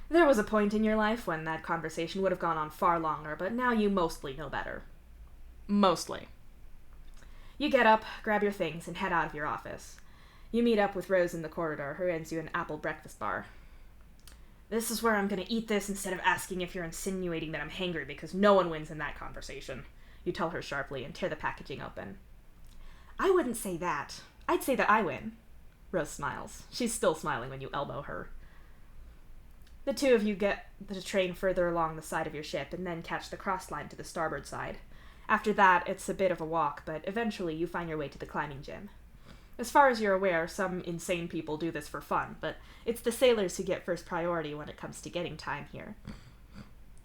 There was a point in your life when that conversation would have gone on far longer, but now you mostly know better. Mostly. You get up, grab your things, and head out of your office. You meet up with Rose in the corridor, who hands you an apple breakfast bar. This is where I'm gonna eat this instead of asking if you're insinuating that I'm hangry, because no one wins in that conversation. You tell her sharply and tear the packaging open. I wouldn't say that. I'd say that I win. Rose smiles. She's still smiling when you elbow her. The two of you get the train further along the side of your ship and then catch the cross line to the starboard side. After that, it's a bit of a walk, but eventually you find your way to the climbing gym. As far as you're aware, some insane people do this for fun, but it's the sailors who get first priority when it comes to getting time here.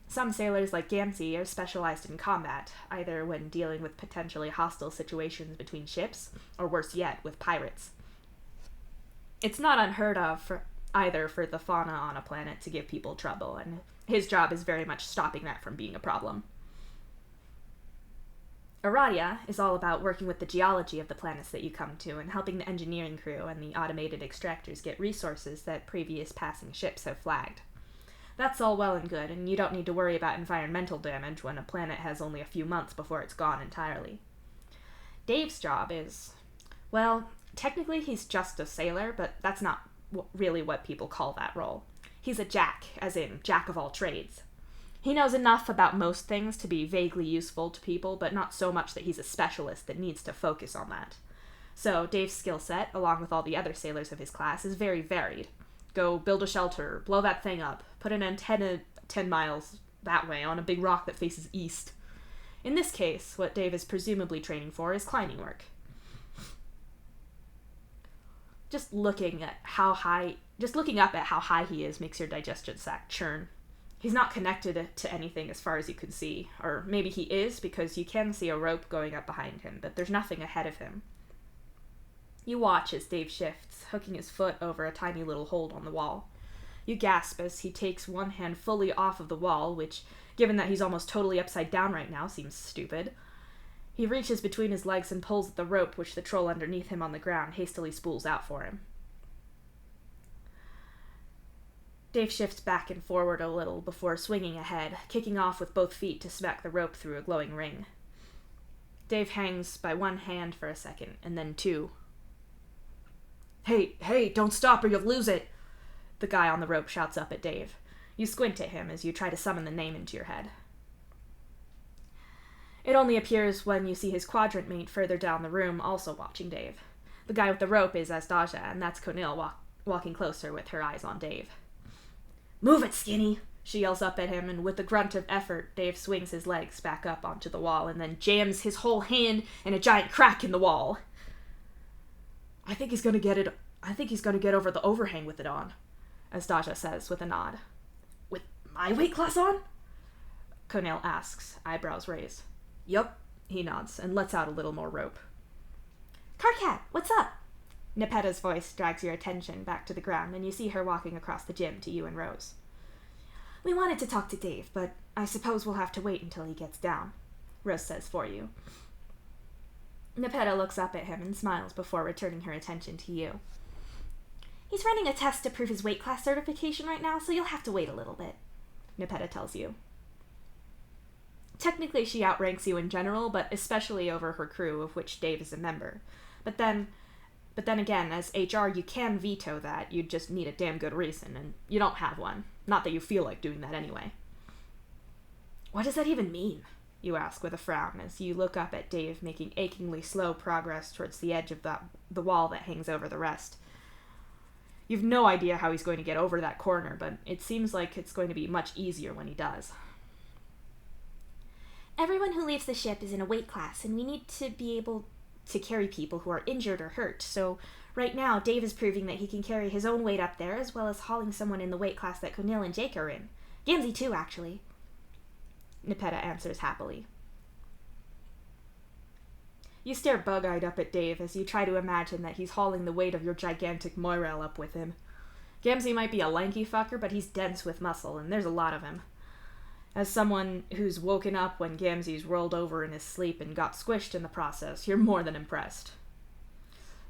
Some sailors, like Gamzee, are specialized in combat, either when dealing with potentially hostile situations between ships, or worse yet, with pirates. It's not unheard of for the fauna on a planet to give people trouble, and his job is very much stopping that from being a problem. Aradia is all about working with the geology of the planets that you come to and helping the engineering crew and the automated extractors get resources that previous passing ships have flagged. That's all well and good, and you don't need to worry about environmental damage when a planet has only a few months before it's gone entirely. Dave's job is, well, technically he's just a sailor, but that's not really what people call that role. He's a jack, as in jack of all trades. He knows enough about most things to be vaguely useful to people, but not so much that he's a specialist that needs to focus on that. So Dave's skill set, along with all the other sailors of his class, is very varied. Go build a shelter, blow that thing up, put an antenna 10 miles that way on a big rock that faces east. In this case, what Dave is presumably training for is climbing work. Just looking up at how high he is makes your digestion sac churn. He's not connected to anything as far as you can see, or maybe he is because you can see a rope going up behind him, but there's nothing ahead of him. You watch as Dave shifts, hooking his foot over a tiny little hold on the wall. You gasp as he takes one hand fully off of the wall, which, given that he's almost totally upside down right now, seems stupid. He reaches between his legs and pulls at the rope, which the troll underneath him on the ground hastily spools out for him. Dave shifts back and forward a little before swinging ahead, kicking off with both feet to smack the rope through a glowing ring. Dave hangs by one hand for a second, and then two. Hey, don't stop or you'll lose it! The guy on the rope shouts up at Dave. You squint at him as you try to summon the name into your head. It only appears when you see his quadrant mate further down the room also watching Dave. The guy with the rope is Asdaja, and that's Conil walking closer with her eyes on Dave. Move it, skinny! She yells up at him, and with a grunt of effort, Dave swings his legs back up onto the wall and then jams his whole hand in a giant crack in the wall. I think he's gonna get over the overhang with it on, Asdaja says with a nod. With my weight class on? Conil asks, eyebrows raised. Yup, he nods, and lets out a little more rope. Carcat, what's up? Nepeta's voice drags your attention back to the ground, and you see her walking across the gym to you and Rose. We wanted to talk to Dave, but I suppose we'll have to wait until he gets down, Rose says for you. Nepeta looks up at him and smiles before returning her attention to you. He's running a test to prove his weight class certification right now, so you'll have to wait a little bit, Nepeta tells you. Technically, she outranks you in general, but especially over her crew, of which Dave is a member. But then, But then again, as HR, you can veto that. You just need a damn good reason, and you don't have one. Not that you feel like doing that anyway. What does that even mean? You ask with a frown as you look up at Dave making achingly slow progress towards the edge of the wall that hangs over the rest. You've no idea how he's going to get over that corner, but it seems like it's going to be much easier when he does. Everyone who leaves the ship is in a weight class, and we need to be able to carry people who are injured or hurt, so right now Dave is proving that he can carry his own weight up there, as well as hauling someone in the weight class that Kunil and Jake are in. Gamzee too, actually. Nepeta answers happily. You stare bug-eyed up at Dave as you try to imagine that he's hauling the weight of your gigantic Moirel up with him. Gamzee might be a lanky fucker, but he's dense with muscle, and there's a lot of him. As someone who's woken up when Gamzee's rolled over in his sleep and got squished in the process, you're more than impressed.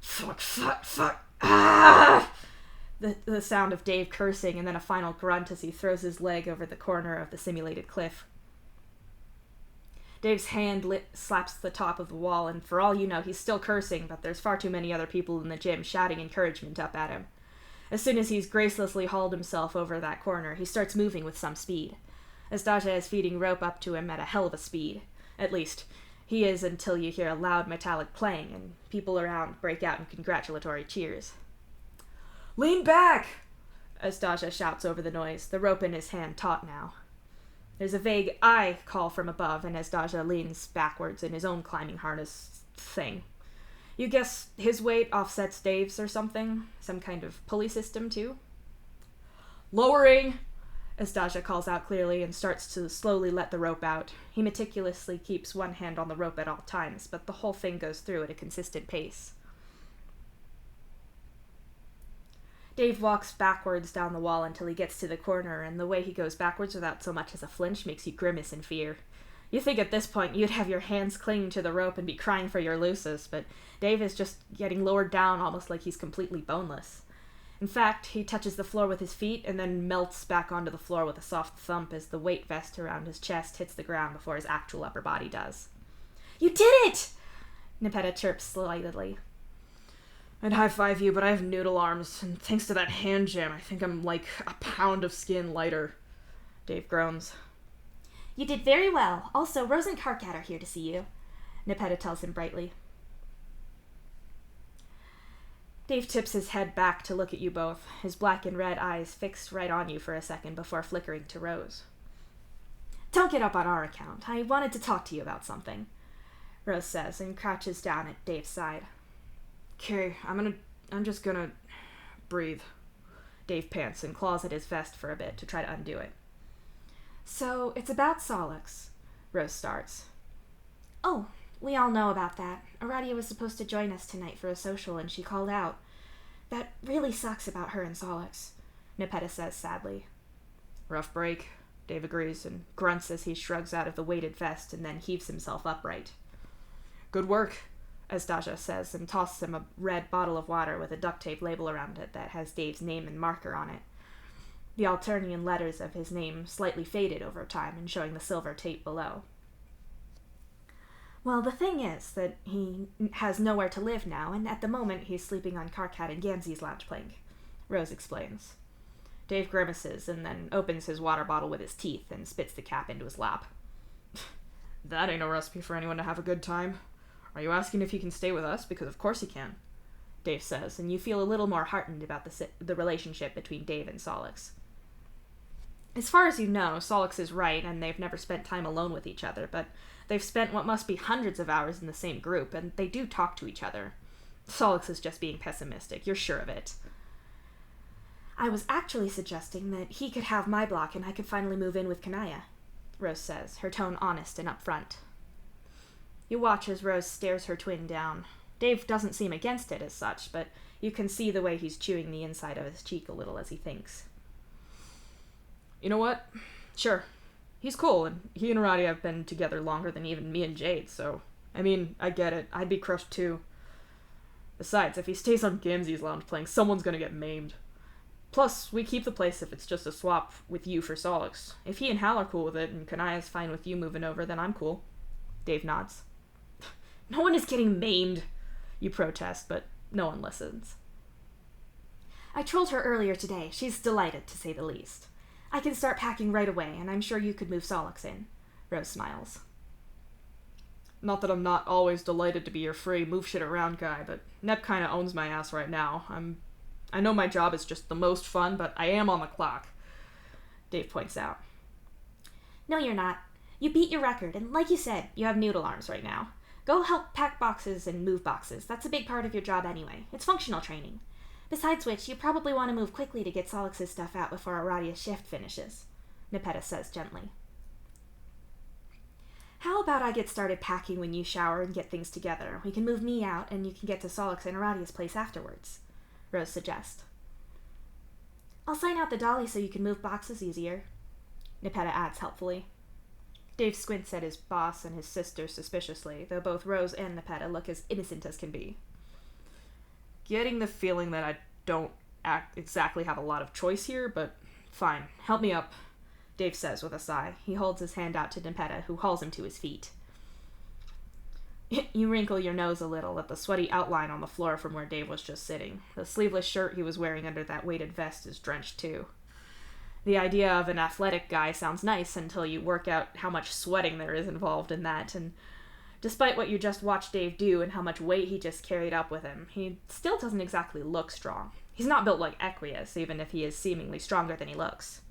Fuck, ah! The sound of Dave cursing and then a final grunt as he throws his leg over the corner of the simulated cliff. Dave's hand slaps the top of the wall, and for all you know, he's still cursing, but there's far too many other people in the gym shouting encouragement up at him. As soon as he's gracelessly hauled himself over that corner, he starts moving with some speed. Estaja is feeding rope up to him at a hell of a speed. At least, he is until you hear a loud metallic clang, and people around break out in congratulatory cheers. "Lean back!" Estaja shouts over the noise, the rope in his hand taut now. There's a vague "I" call from above, and Estaja leans backwards in his own climbing harness thing. You guess his weight offsets Dave's or something? Some kind of pulley system, too? "Lowering!" Estaja calls out clearly and starts to slowly let the rope out. He meticulously keeps one hand on the rope at all times, but the whole thing goes through at a consistent pace. Dave walks backwards down the wall until he gets to the corner, and the way he goes backwards without so much as a flinch makes you grimace in fear. You think at this point you'd have your hands clinging to the rope and be crying for your Lucis, but Dave is just getting lowered down almost like he's completely boneless. In fact, he touches the floor with his feet and then melts back onto the floor with a soft thump as the weight vest around his chest hits the ground before his actual upper body does. "You did it!" Nepeta chirps slightly. "I'd high-five you, but I have noodle arms, and thanks to that hand jam, I think I'm like a pound of skin lighter," Dave groans. "You did very well. Also, Rose and Karkat are here to see you," Nepeta tells him brightly. Dave tips his head back to look at you both, his black and red eyes fixed right on you for a second before flickering to Rose. "Don't get up on our account. I wanted to talk to you about something," Rose says, and crouches down at Dave's side. "Okay, I'm just gonna breathe." Dave pants and claws at his vest for a bit to try to undo it. "So, it's about Solix," Rose starts. "Oh, we all know about that. Aradia was supposed to join us tonight for a social, and she called out. That really sucks about her and Solix," Nepeta says sadly. "Rough break," Dave agrees and grunts as he shrugs out of the weighted vest and then heaves himself upright. "Good work," Estaja says, and tosses him a red bottle of water with a duct tape label around it that has Dave's name and marker on it. The Alternian letters of his name slightly faded over time and showing the silver tape below. "Well, the thing is that he has nowhere to live now, and at the moment he's sleeping on Karkat and Gamzee's lounge plank," Rose explains. Dave grimaces and then opens his water bottle with his teeth and spits the cap into his lap. "That ain't a recipe for anyone to have a good time. Are you asking if he can stay with us? Because of course he can," Dave says, and you feel a little more heartened about the relationship between Dave and Solix. As far as you know, Solix is right, and they've never spent time alone with each other, but they've spent what must be hundreds of hours in the same group, and they do talk to each other. Solix is just being pessimistic, you're sure of it. "I was actually suggesting that he could have my block and I could finally move in with Kanaya," Rose says, her tone honest and upfront. You watch as Rose stares her twin down. Dave doesn't seem against it as such, but you can see the way he's chewing the inside of his cheek a little as he thinks. "You know what? Sure. He's cool, and he and Aradia have been together longer than even me and Jade, so... I mean, I get it. I'd be crushed too. Besides, if he stays on Gamzee's lounge playing, someone's gonna get maimed. Plus, we keep the place if it's just a swap with you for Solix. If he and Hal are cool with it, and Kanaya's fine with you moving over, then I'm cool." Dave nods. "No one is getting maimed," you protest, but No one listens. I trolled her earlier today. She's delighted, to say the least. I can start packing right away, and I'm sure you could move Solix in. Rose smiles. Not that I'm not always delighted to be your free move shit around guy, but Nep kinda owns my ass right now. I know my job is just the most fun, but I am on the clock. Dave points out. No, you're not. You beat your record, and like you said, you have noodle arms right now. Go help pack boxes and move boxes. That's a big part of your job anyway. It's functional training. Besides which, you probably want to move quickly to get Solix's stuff out before Aradia's shift finishes, Nepeta says gently. How about I get started packing when you shower and get things together? We can move me out, and you can get to Solix and Aradia's place afterwards, Rose suggests. I'll sign out the dolly so you can move boxes easier, Nepeta adds helpfully. Dave squints at his boss and his sister suspiciously, though both Rose and Nepeta look as innocent as can be. Getting the feeling that I don't exactly have a lot of choice here, but fine, help me up, Dave says with a sigh. He holds his hand out to Nepeta, who hauls him to his feet. You wrinkle your nose a little at the sweaty outline on the floor from where Dave was just sitting. The sleeveless shirt he was wearing under that weighted vest is drenched too. The idea of an athletic guy sounds nice until you work out how much sweating there is involved in that, and despite what you just watched Dave do and how much weight he just carried up with him, he still doesn't exactly look strong. He's not built like Equius, even if he is seemingly stronger than he looks.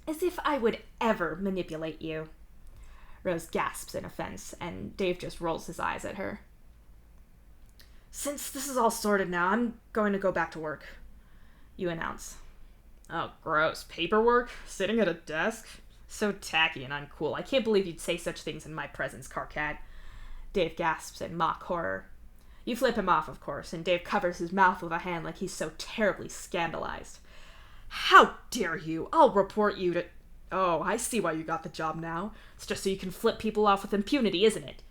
As if I would ever manipulate you, Rose gasps in offense, and Dave just rolls his eyes at her. Since this is all sorted now, I'm going to go back to work, you announce. Oh, gross. Paperwork? Sitting at a desk? So tacky and uncool. I can't believe you'd say such things in my presence, Carcat. Dave gasps in mock horror. You flip him off, of course, and Dave covers his mouth with a hand like he's so terribly scandalized. How dare you? I'll report you to... Oh, I see why you got the job now. It's just so you can flip people off with impunity, isn't it?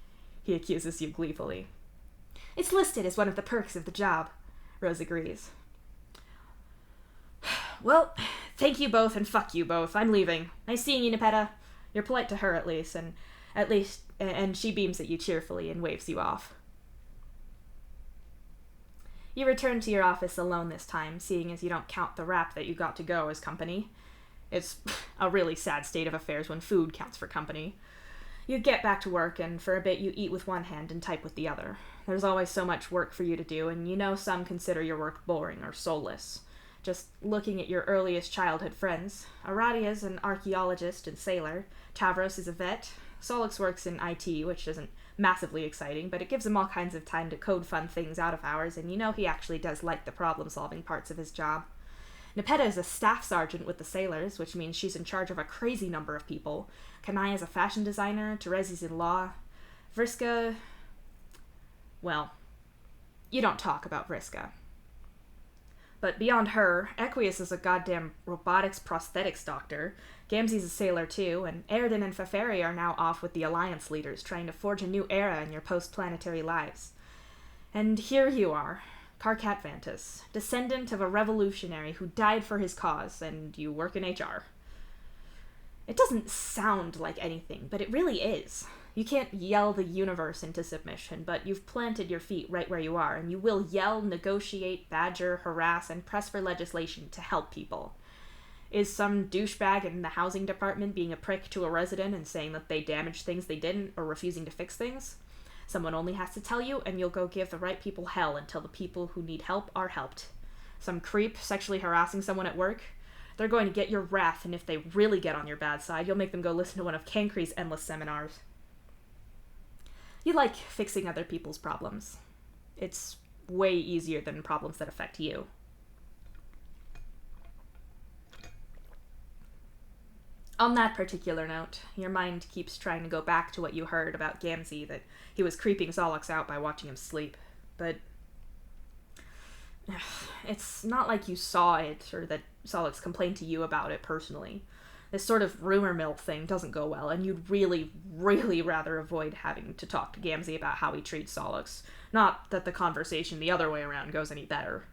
He accuses you gleefully. It's listed as one of the perks of the job, Rose agrees. Well, thank you both and fuck you both. I'm leaving. Nice seeing you, Nepeta. You're polite to her, at least, and she beams at you cheerfully and waves you off. You return to your office alone this time, seeing as you don't count the rap that you got to go as company. It's a really sad state of affairs when food counts for company. You get back to work, and for a bit you eat with one hand and type with the other. There's always so much work for you to do, and you know some consider your work boring or soulless. Just looking at your earliest childhood friends, Aradia's an archaeologist and sailor, Tavros is a vet, Solix works in IT, which isn't massively exciting, but it gives him all kinds of time to code fun things out of hours, and you know he actually does like the problem-solving parts of his job. Nepeta is a staff sergeant with the sailors, which means she's in charge of a crazy number of people. Kanai is a fashion designer, Terezi's in law, Vriska... Well, you don't talk about Vriska. But beyond her, Equius is a goddamn robotics prosthetics doctor, Gamzee's a sailor too, and Airden and Feferi are now off with the Alliance leaders trying to forge a new era in your post-planetary lives. And here you are, Carcat Vantus, descendant of a revolutionary who died for his cause, and you work in HR. It doesn't sound like anything, but it really is. You can't yell the universe into submission, but you've planted your feet right where you are, and you will yell, negotiate, badger, harass, and press for legislation to help people. Is some douchebag in the housing department being a prick to a resident and saying that they damaged things they didn't, or refusing to fix things? Someone only has to tell you, and you'll go give the right people hell until the people who need help are helped. Some creep sexually harassing someone at work? They're going to get your wrath, and if they really get on your bad side, you'll make them go listen to one of Cancre's endless seminars. You like fixing other people's problems. It's way easier than problems that affect you. On that particular note, your mind keeps trying to go back to what you heard about Gamzee, that he was creeping Solix out by watching him sleep. But it's not like you saw it, or that Solix complained to you about it personally. This sort of rumor mill thing doesn't go well, and you'd really, really rather avoid having to talk to Gamzee about how he treats Solix. Not that the conversation the other way around goes any better.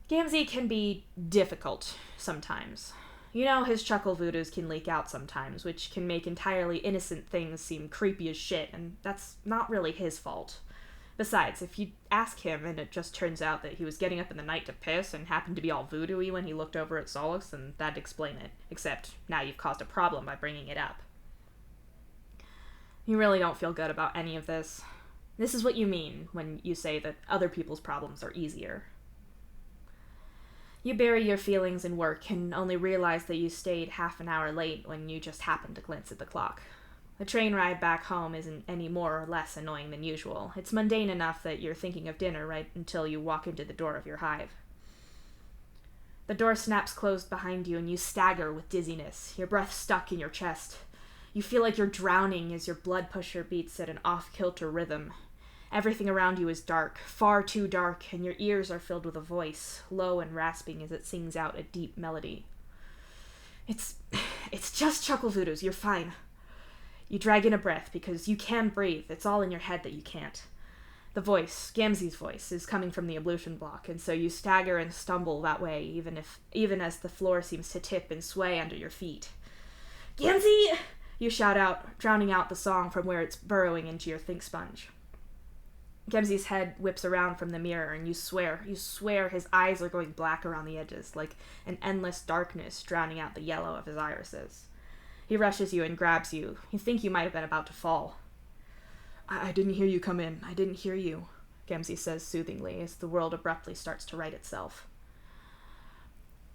Gamzee can be difficult sometimes. You know, his chuckle voodoos can leak out sometimes, which can make entirely innocent things seem creepy as shit, and that's not really his fault. Besides, if you ask him and it just turns out that he was getting up in the night to piss and happened to be all voodoo-y when he looked over at Solix, then that'd explain it. Except now you've caused a problem by bringing it up. You really don't feel good about any of this. This is what you mean when you say that other people's problems are easier. You bury your feelings in work and only realize that you stayed half an hour late when you just happened to glance at the clock. The train ride back home isn't any more or less annoying than usual. It's mundane enough that you're thinking of dinner right until you walk into the door of your hive. The door snaps closed behind you and you stagger with dizziness, your breath stuck in your chest. You feel like you're drowning as your blood pressure beats at an off-kilter rhythm. Everything around you is dark, far too dark, and your ears are filled with a voice, low and rasping as it sings out a deep melody. It's just chuckle voodoos, you're fine. You drag in a breath because you can breathe, it's all in your head that you can't. The voice, Gamzee's voice, is coming from the ablution block, and so you stagger and stumble that way, even as the floor seems to tip and sway under your feet. Gamzee! You shout out, drowning out the song from where it's burrowing into your think sponge. Gamzee's head whips around from the mirror, and you swear his eyes are going black around the edges, like an endless darkness drowning out the yellow of his irises. He rushes you and grabs you. You think you might have been about to fall. I didn't hear you come in. I didn't hear you, Gamzee says soothingly as the world abruptly starts to right itself.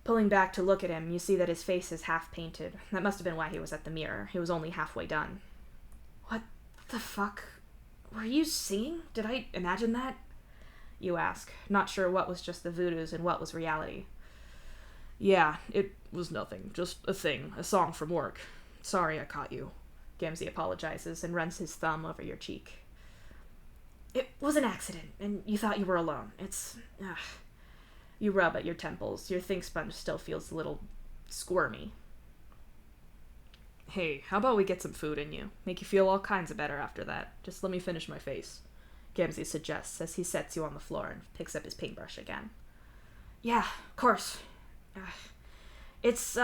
Pulling back to look at him, you see that his face is half painted. That must have been why he was at the mirror. He was only halfway done. What the fuck? Were you singing? Did I imagine that? You ask, not sure what was just the voodoos and what was reality. Yeah, it was nothing. Just a thing. A song from work. Sorry I caught you. Gamzee apologizes and runs his thumb over your cheek. It was an accident, and you thought you were alone. You rub at your temples. Your think sponge still feels a little squirmy. Hey, how about we get some food in you? Make you feel all kinds of better after that. Just let me finish my face, Gamzee suggests as he sets you on the floor and picks up his paintbrush again. Yeah, of course. It's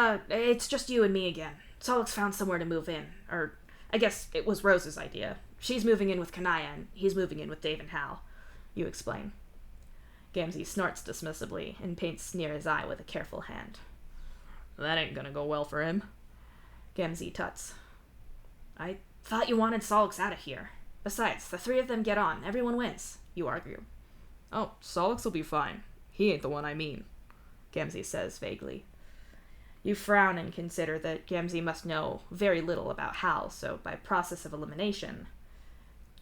just you and me again. Solix found somewhere to move in. Or, I guess it was Rose's idea. She's moving in with Kanaya, and he's moving in with Dave and Hal. You explain. Gamzee snorts dismissively and paints near his eye with a careful hand. That ain't gonna go well for him. Gamzee tuts. I thought you wanted Solix out of here. Besides, the three of them get on. Everyone wins, you argue. Oh, Solix will be fine. He ain't the one I mean, Gamzee says vaguely. You frown and consider that Gamzee must know very little about Hal, so by process of elimination...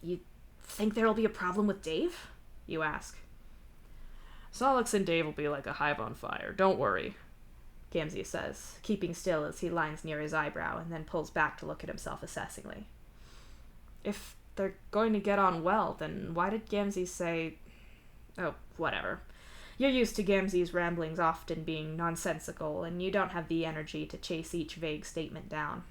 You think there'll be a problem with Dave? You ask. Solix and Dave will be like a hive on fire. Don't worry, Gamzee says, keeping still as he lines near his eyebrow and then pulls back to look at himself assessingly. If they're going to get on well, then why did Gamzee say... Oh, whatever. You're used to Gamzee's ramblings often being nonsensical, and you don't have the energy to chase each vague statement down.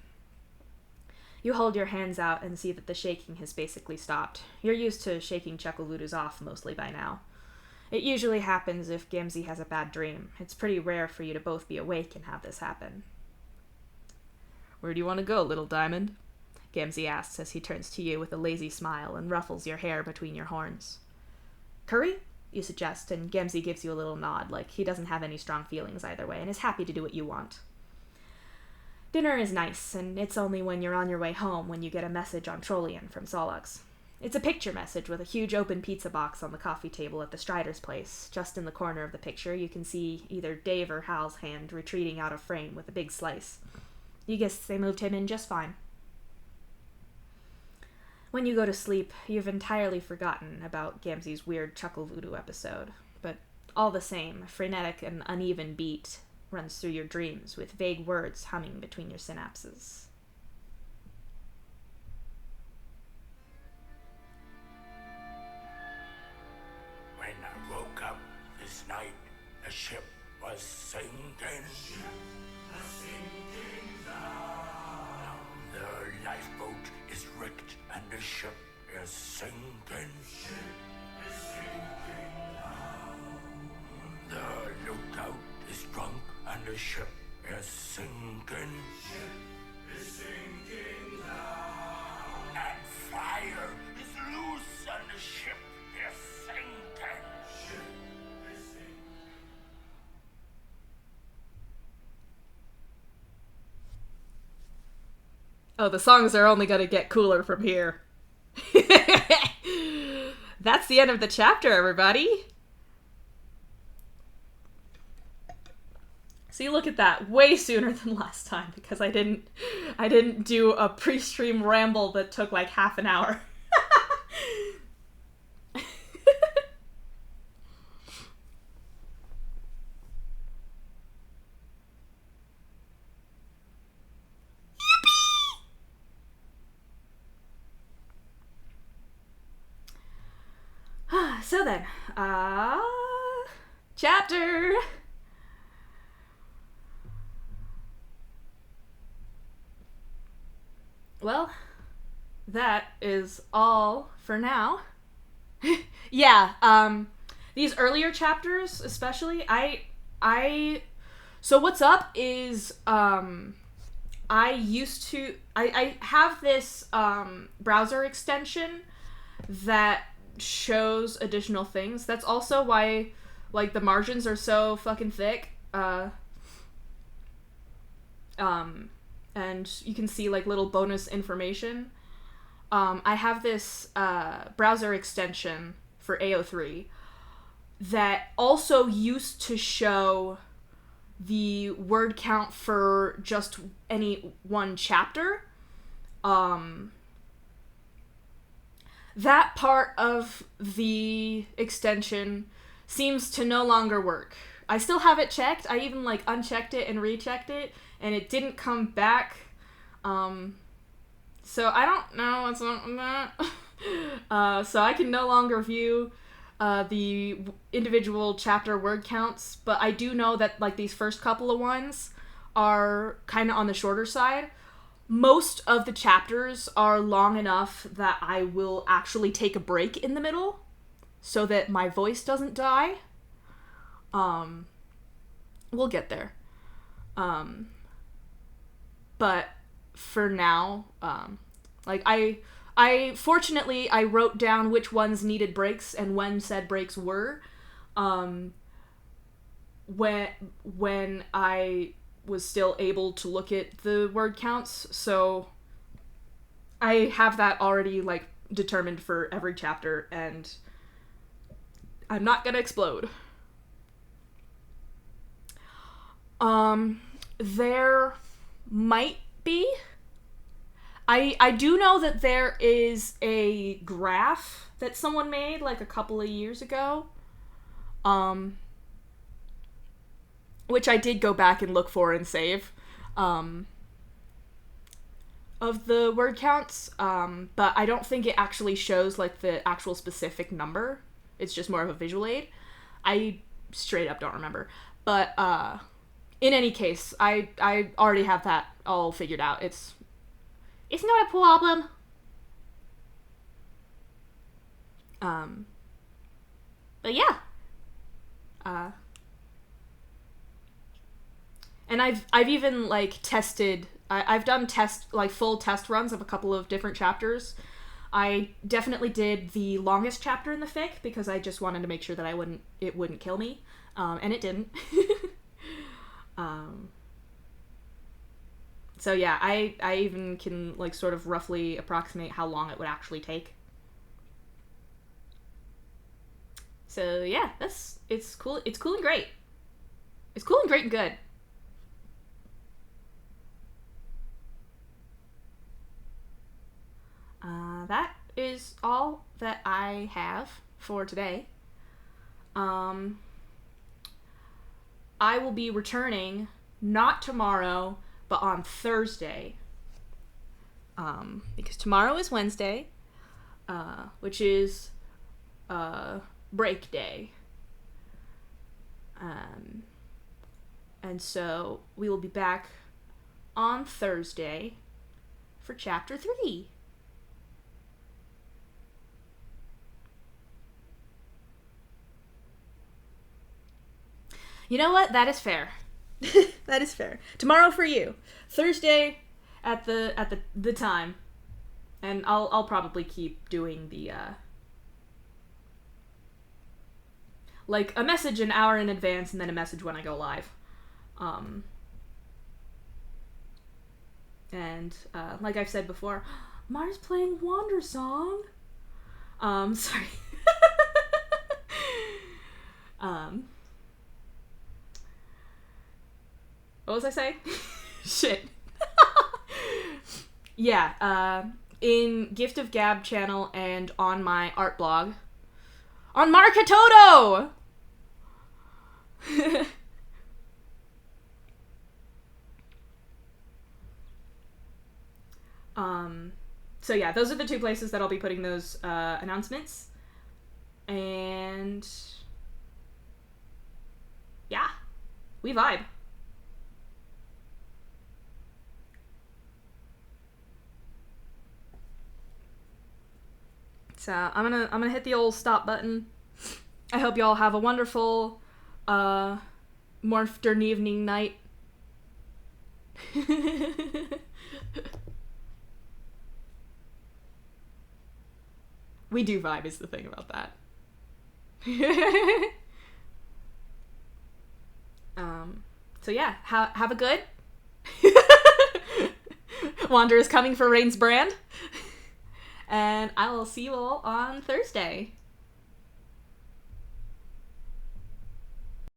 You hold your hands out and see that the shaking has basically stopped. You're used to shaking chuckle voodoos off mostly by now. It usually happens if Gamzee has a bad dream. It's pretty rare for you to both be awake and have this happen. Where do you want to go, little diamond? Gamzee asks as he turns to you with a lazy smile and ruffles your hair between your horns. Curry? You suggest, and Gamzee gives you a little nod, like he doesn't have any strong feelings either way and is happy to do what you want. Dinner is nice, and it's only when you're on your way home when you get a message on Trollian from Solix. It's a picture message with a huge open pizza box on the coffee table at the Strider's place. Just in the corner of the picture, you can see either Dave or Hal's hand retreating out of frame with a big slice. You guess they moved him in just fine. When you go to sleep, you've entirely forgotten about Gamzee's weird chuckle voodoo episode, but all the same, a frenetic and uneven beat runs through your dreams with vague words humming between your synapses. When I woke up this night, the ship was sinking. Now the lifeboat is wrecked and the ship is sinking. The lookout is drunk and the ship is sinking. And fire is loose and the ship Oh, the songs are only gonna get cooler from here. That's the end of the chapter, everybody. See, look at that. Way sooner than last time because I didn't do a pre-stream ramble that took like half an hour. So then, chapter. Well, that is all for now. Yeah, these earlier chapters especially, so what's up is, I have this, browser extension that shows additional things. That's also why, like, the margins are so fucking thick. And you can see, like, little bonus information. I have this, browser extension for AO3 that also used to show the word count for just any one chapter. That part of the extension seems to no longer work. I still have it checked. I even, like, unchecked it and rechecked it, and it didn't come back. So I don't know what's up with that. So I can no longer view the individual chapter word counts, but I do know that, like, these first couple of ones are kind of on the shorter side. Most of the chapters are long enough that I will actually take a break in the middle so that my voice doesn't die. We'll get there. But for now, like, I fortunately, I wrote down which ones needed breaks and when said breaks were, when I was still able to look at the word counts, so I have that already, like, determined for every chapter, and I'm not gonna explode. There might be. I do know that there is a graph that someone made, like, a couple of years ago, which I did go back and look for and save, of the word counts, but I don't think it actually shows, like, the actual specific number. It's just more of a visual aid. I straight up don't remember. But, in any case, I already have that all figured out. It's not a problem. But yeah. And I've even, like, tested, I've done full test runs of a couple of different chapters. I definitely did the longest chapter in the fic because I just wanted to make sure that it wouldn't kill me. And it didn't. So yeah, I even can, like, sort of roughly approximate how long it would actually take. So yeah, it's cool. It's cool and great. It's cool and great and good. That is all that I have for today. I will be returning not tomorrow, but on Thursday. Because tomorrow is Wednesday, which is break day. And so we will be back on Thursday for chapter 3. You know what? That is fair. That is fair. Tomorrow for you. Thursday at the time. And I'll probably keep doing the like a message an hour in advance and then a message when I go live. And like I've said before, Mars playing Wander Song. Sorry. What was I saying? Shit. Yeah, in Gift of Gab channel and on my art blog. On Marketoto! So yeah, those are the two places that I'll be putting those announcements. And yeah, we vibe. So I'm gonna hit the old stop button. I hope y'all have a wonderful morphed evening night. We do vibe is the thing about that. So yeah, have a good. Wander is coming for Rain's brand. And I will see you all on Thursday.